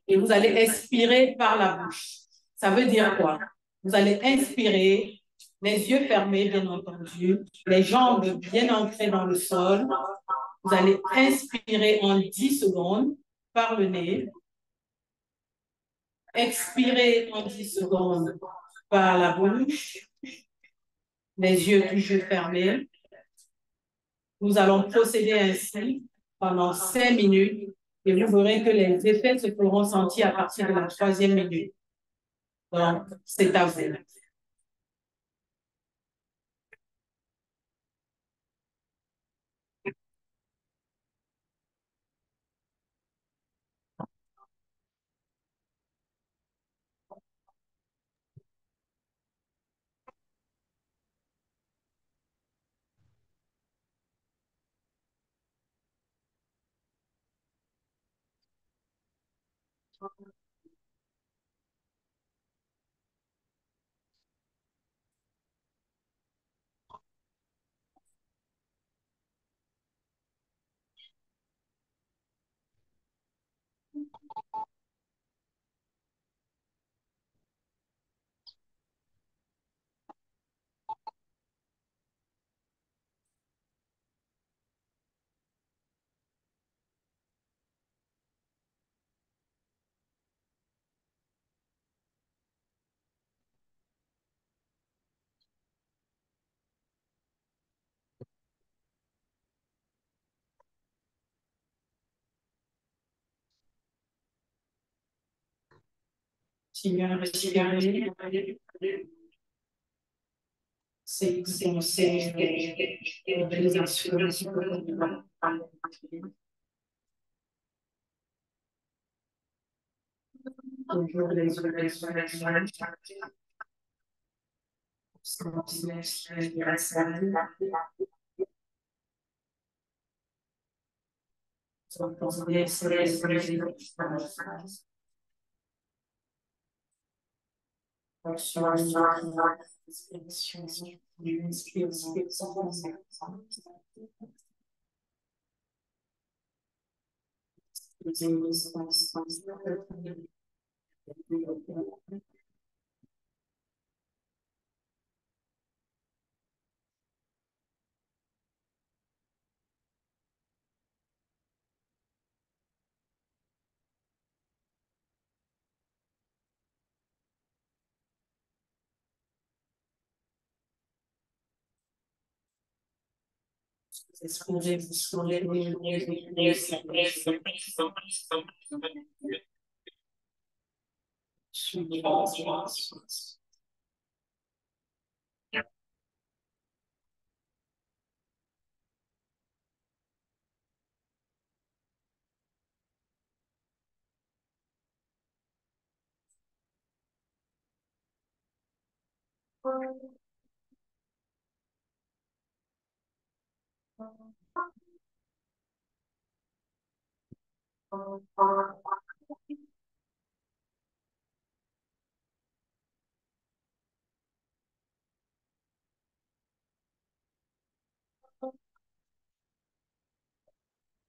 et vous allez expirer par la bouche. Ça veut dire quoi? Vous allez inspirer, les yeux fermés, bien entendu, les jambes bien ancrées dans le sol. Vous allez inspirer en 10 secondes par le nez. Expirer en 10 secondes par la bouche. Les yeux toujours fermés. Nous allons procéder ainsi pendant 5 minutes et vous verrez que les effets se feront sentir à partir de la 3e minute. Donc, c'est à vous. S'il y a un respirer, c'est l'organisation. Toujours les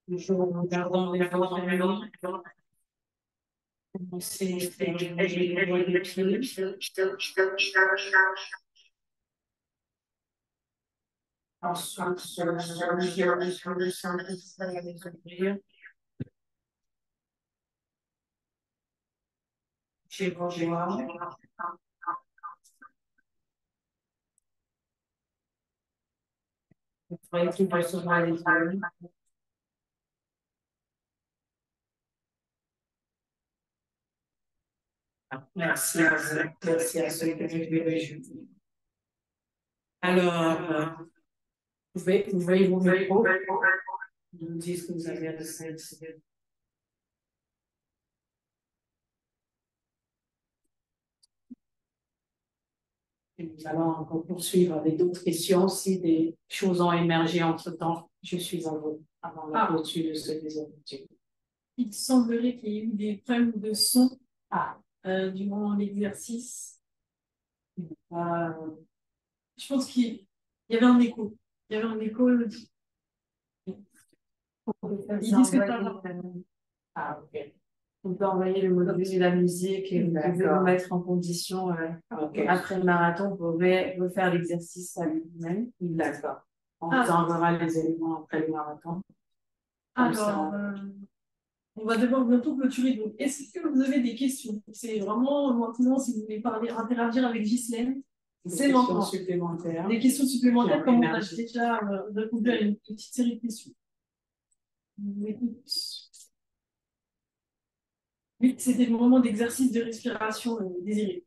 toujours regardant les autres. Ensuite, je vais voir. Il faudrait qu'il va se voir les yeux. Merci à ceux que je vais rajouter. Alors, vous voyez vos micros, vous me dites ce que vous avez à dire. Et nous allons encore poursuivre avec d'autres questions. Si des choses ont émergé entre-temps, je suis en vous avant la clôture de ce deuxième étude. Il semblerait qu'il y ait eu des problèmes de son durant l'exercice. Je pense qu'il y avait un écho. Il y avait un écho. Ils disent que Ah, ok. On peut envoyer le module de la musique et vous pouvez vous mettre en condition après le marathon pour refaire l'exercice à lui-même. D'accord. On vous enverra les éléments après le marathon. Alors, on va devoir bientôt clôturer. Donc, est-ce que vous avez des questions? C'est vraiment maintenant, si vous voulez parler, interagir avec Ghislaine, c'est maintenant. Supplémentaires. Des questions supplémentaires, comme on a déjà répondu à une petite série de questions. Oui, c'était le moment d'exercice de respiration désiré.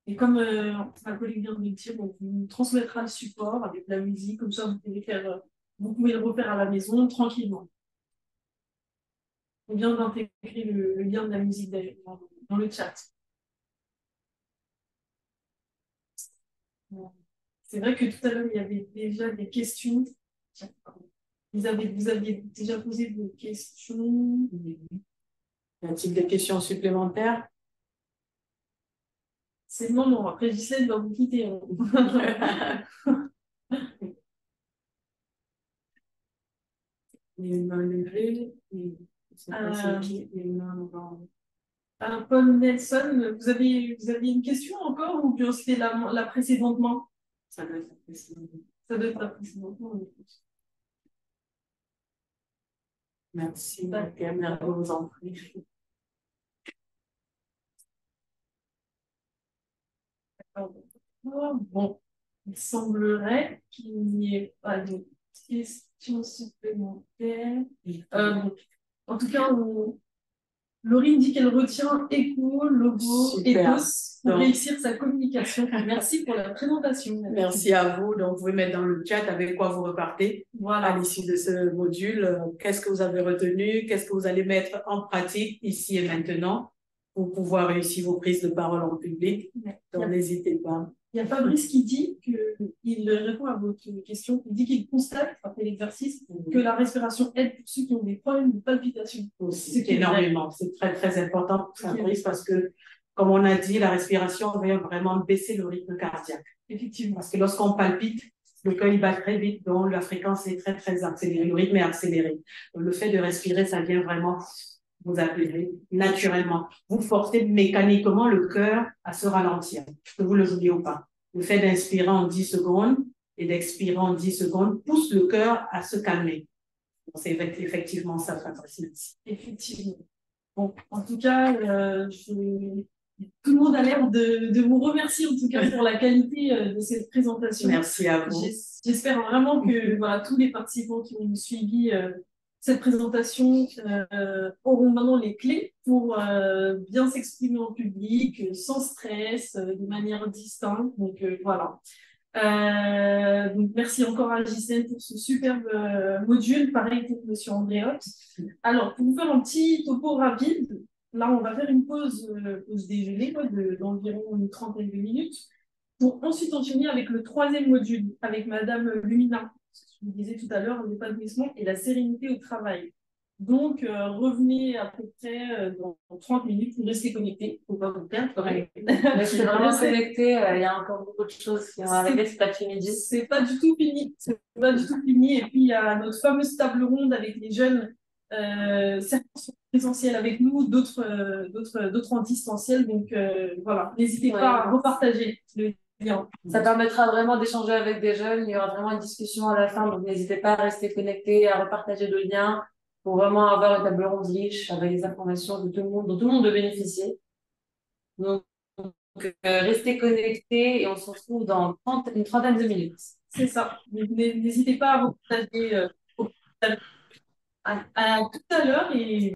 Et comme ma collègue vient de le dire, on vous transmettra le support avec la musique, comme ça vous pouvez le refaire à la maison tranquillement. On vient d'intégrer le lien de la musique dans le chat. C'est vrai que tout à l'heure, il y avait déjà des questions. Vous aviez déjà posé des questions. Y a-t-il des questions supplémentaires? C'est le moment. Après, Ghislaine va vous quitter. Les mains levées. Paul Nelson, vous aviez une question encore ou bien c'était la précédentement? Ça doit être la précédentement. Ça doit être la précédentement. Merci. Merci, vous en prie. Bon, il semblerait qu'il n'y ait pas de questions supplémentaires. En tout cas, Laurie dit qu'elle retient écho, logo, Super. ethos pour Donc, réussir sa communication. Merci pour la présentation. merci à vous. Donc, vous pouvez mettre dans le chat avec quoi vous repartez à Voilà. l'issue de ce module. Qu'est-ce que vous avez retenu? Qu'est-ce que vous allez mettre en pratique ici et maintenant pour pouvoir réussir vos prises de parole en public? Donc, n'hésitez pas. Il y a Fabrice qui dit qu'il répond à votre question. Il dit qu'il constate, après l'exercice, que la respiration aide pour ceux qui ont des problèmes de palpitation. Aussi, énormément. C'est très, très important pour Fabrice parce que, comme on a dit, la respiration vient vraiment baisser le rythme cardiaque. Effectivement. Parce que lorsqu'on palpite, le cœur il bat très vite, donc la fréquence est très, très accélérée, le rythme est accéléré. Donc, le fait de respirer, ça vient vraiment vous appeler naturellement. Vous forcez mécaniquement le cœur à se ralentir, que vous le vouliez ou pas. Le fait d'inspirer en 10 secondes et d'expirer en 10 secondes pousse le cœur à se calmer. C'est effectivement ça, Fabrice. Effectivement. Bon, en tout cas, tout le monde a l'air de vous remercier en tout cas pour la qualité de cette présentation. Merci à vous. J'espère vraiment que voilà, tous les participants qui ont suivi cette présentation auront maintenant les clés pour bien s'exprimer en public, sans stress, de manière distincte. Donc voilà. Donc merci encore à Gisèle pour ce superbe module, pareil pour Monsieur Andréotte. Alors, pour vous faire un petit topo rapide, là on va faire une pause déjeuner d'environ une trentaine de minutes, pour ensuite enchaîner avec le troisième module, avec Madame Lumina, ce que je vous disais tout à l'heure, l'épanouissement et la sérénité au travail. Donc, revenez à peu près dans 30 minutes pour rester connecté, pour ne pas vous perdre. Restez vraiment connecté, il y a encore beaucoup de choses qui vont arriver cet après-midi. C'est pas du tout fini. C'est pas du tout fini. Et puis, il y a notre fameuse table ronde avec les jeunes. Certains sont présentiels avec nous, d'autres en distanciel. Donc, voilà, n'hésitez pas à repartager le lien. Ça permettra vraiment d'échanger avec des jeunes. Il y aura vraiment une discussion à la fin. Donc, n'hésitez pas à rester connecté, à repartager le lien pour vraiment avoir une table ronde riche avec des informations de tout le monde, dont tout le monde peut bénéficier. Donc, restez connectés et on se retrouve dans une trentaine de minutes. C'est ça. N'hésitez pas à repartager. À tout à l'heure et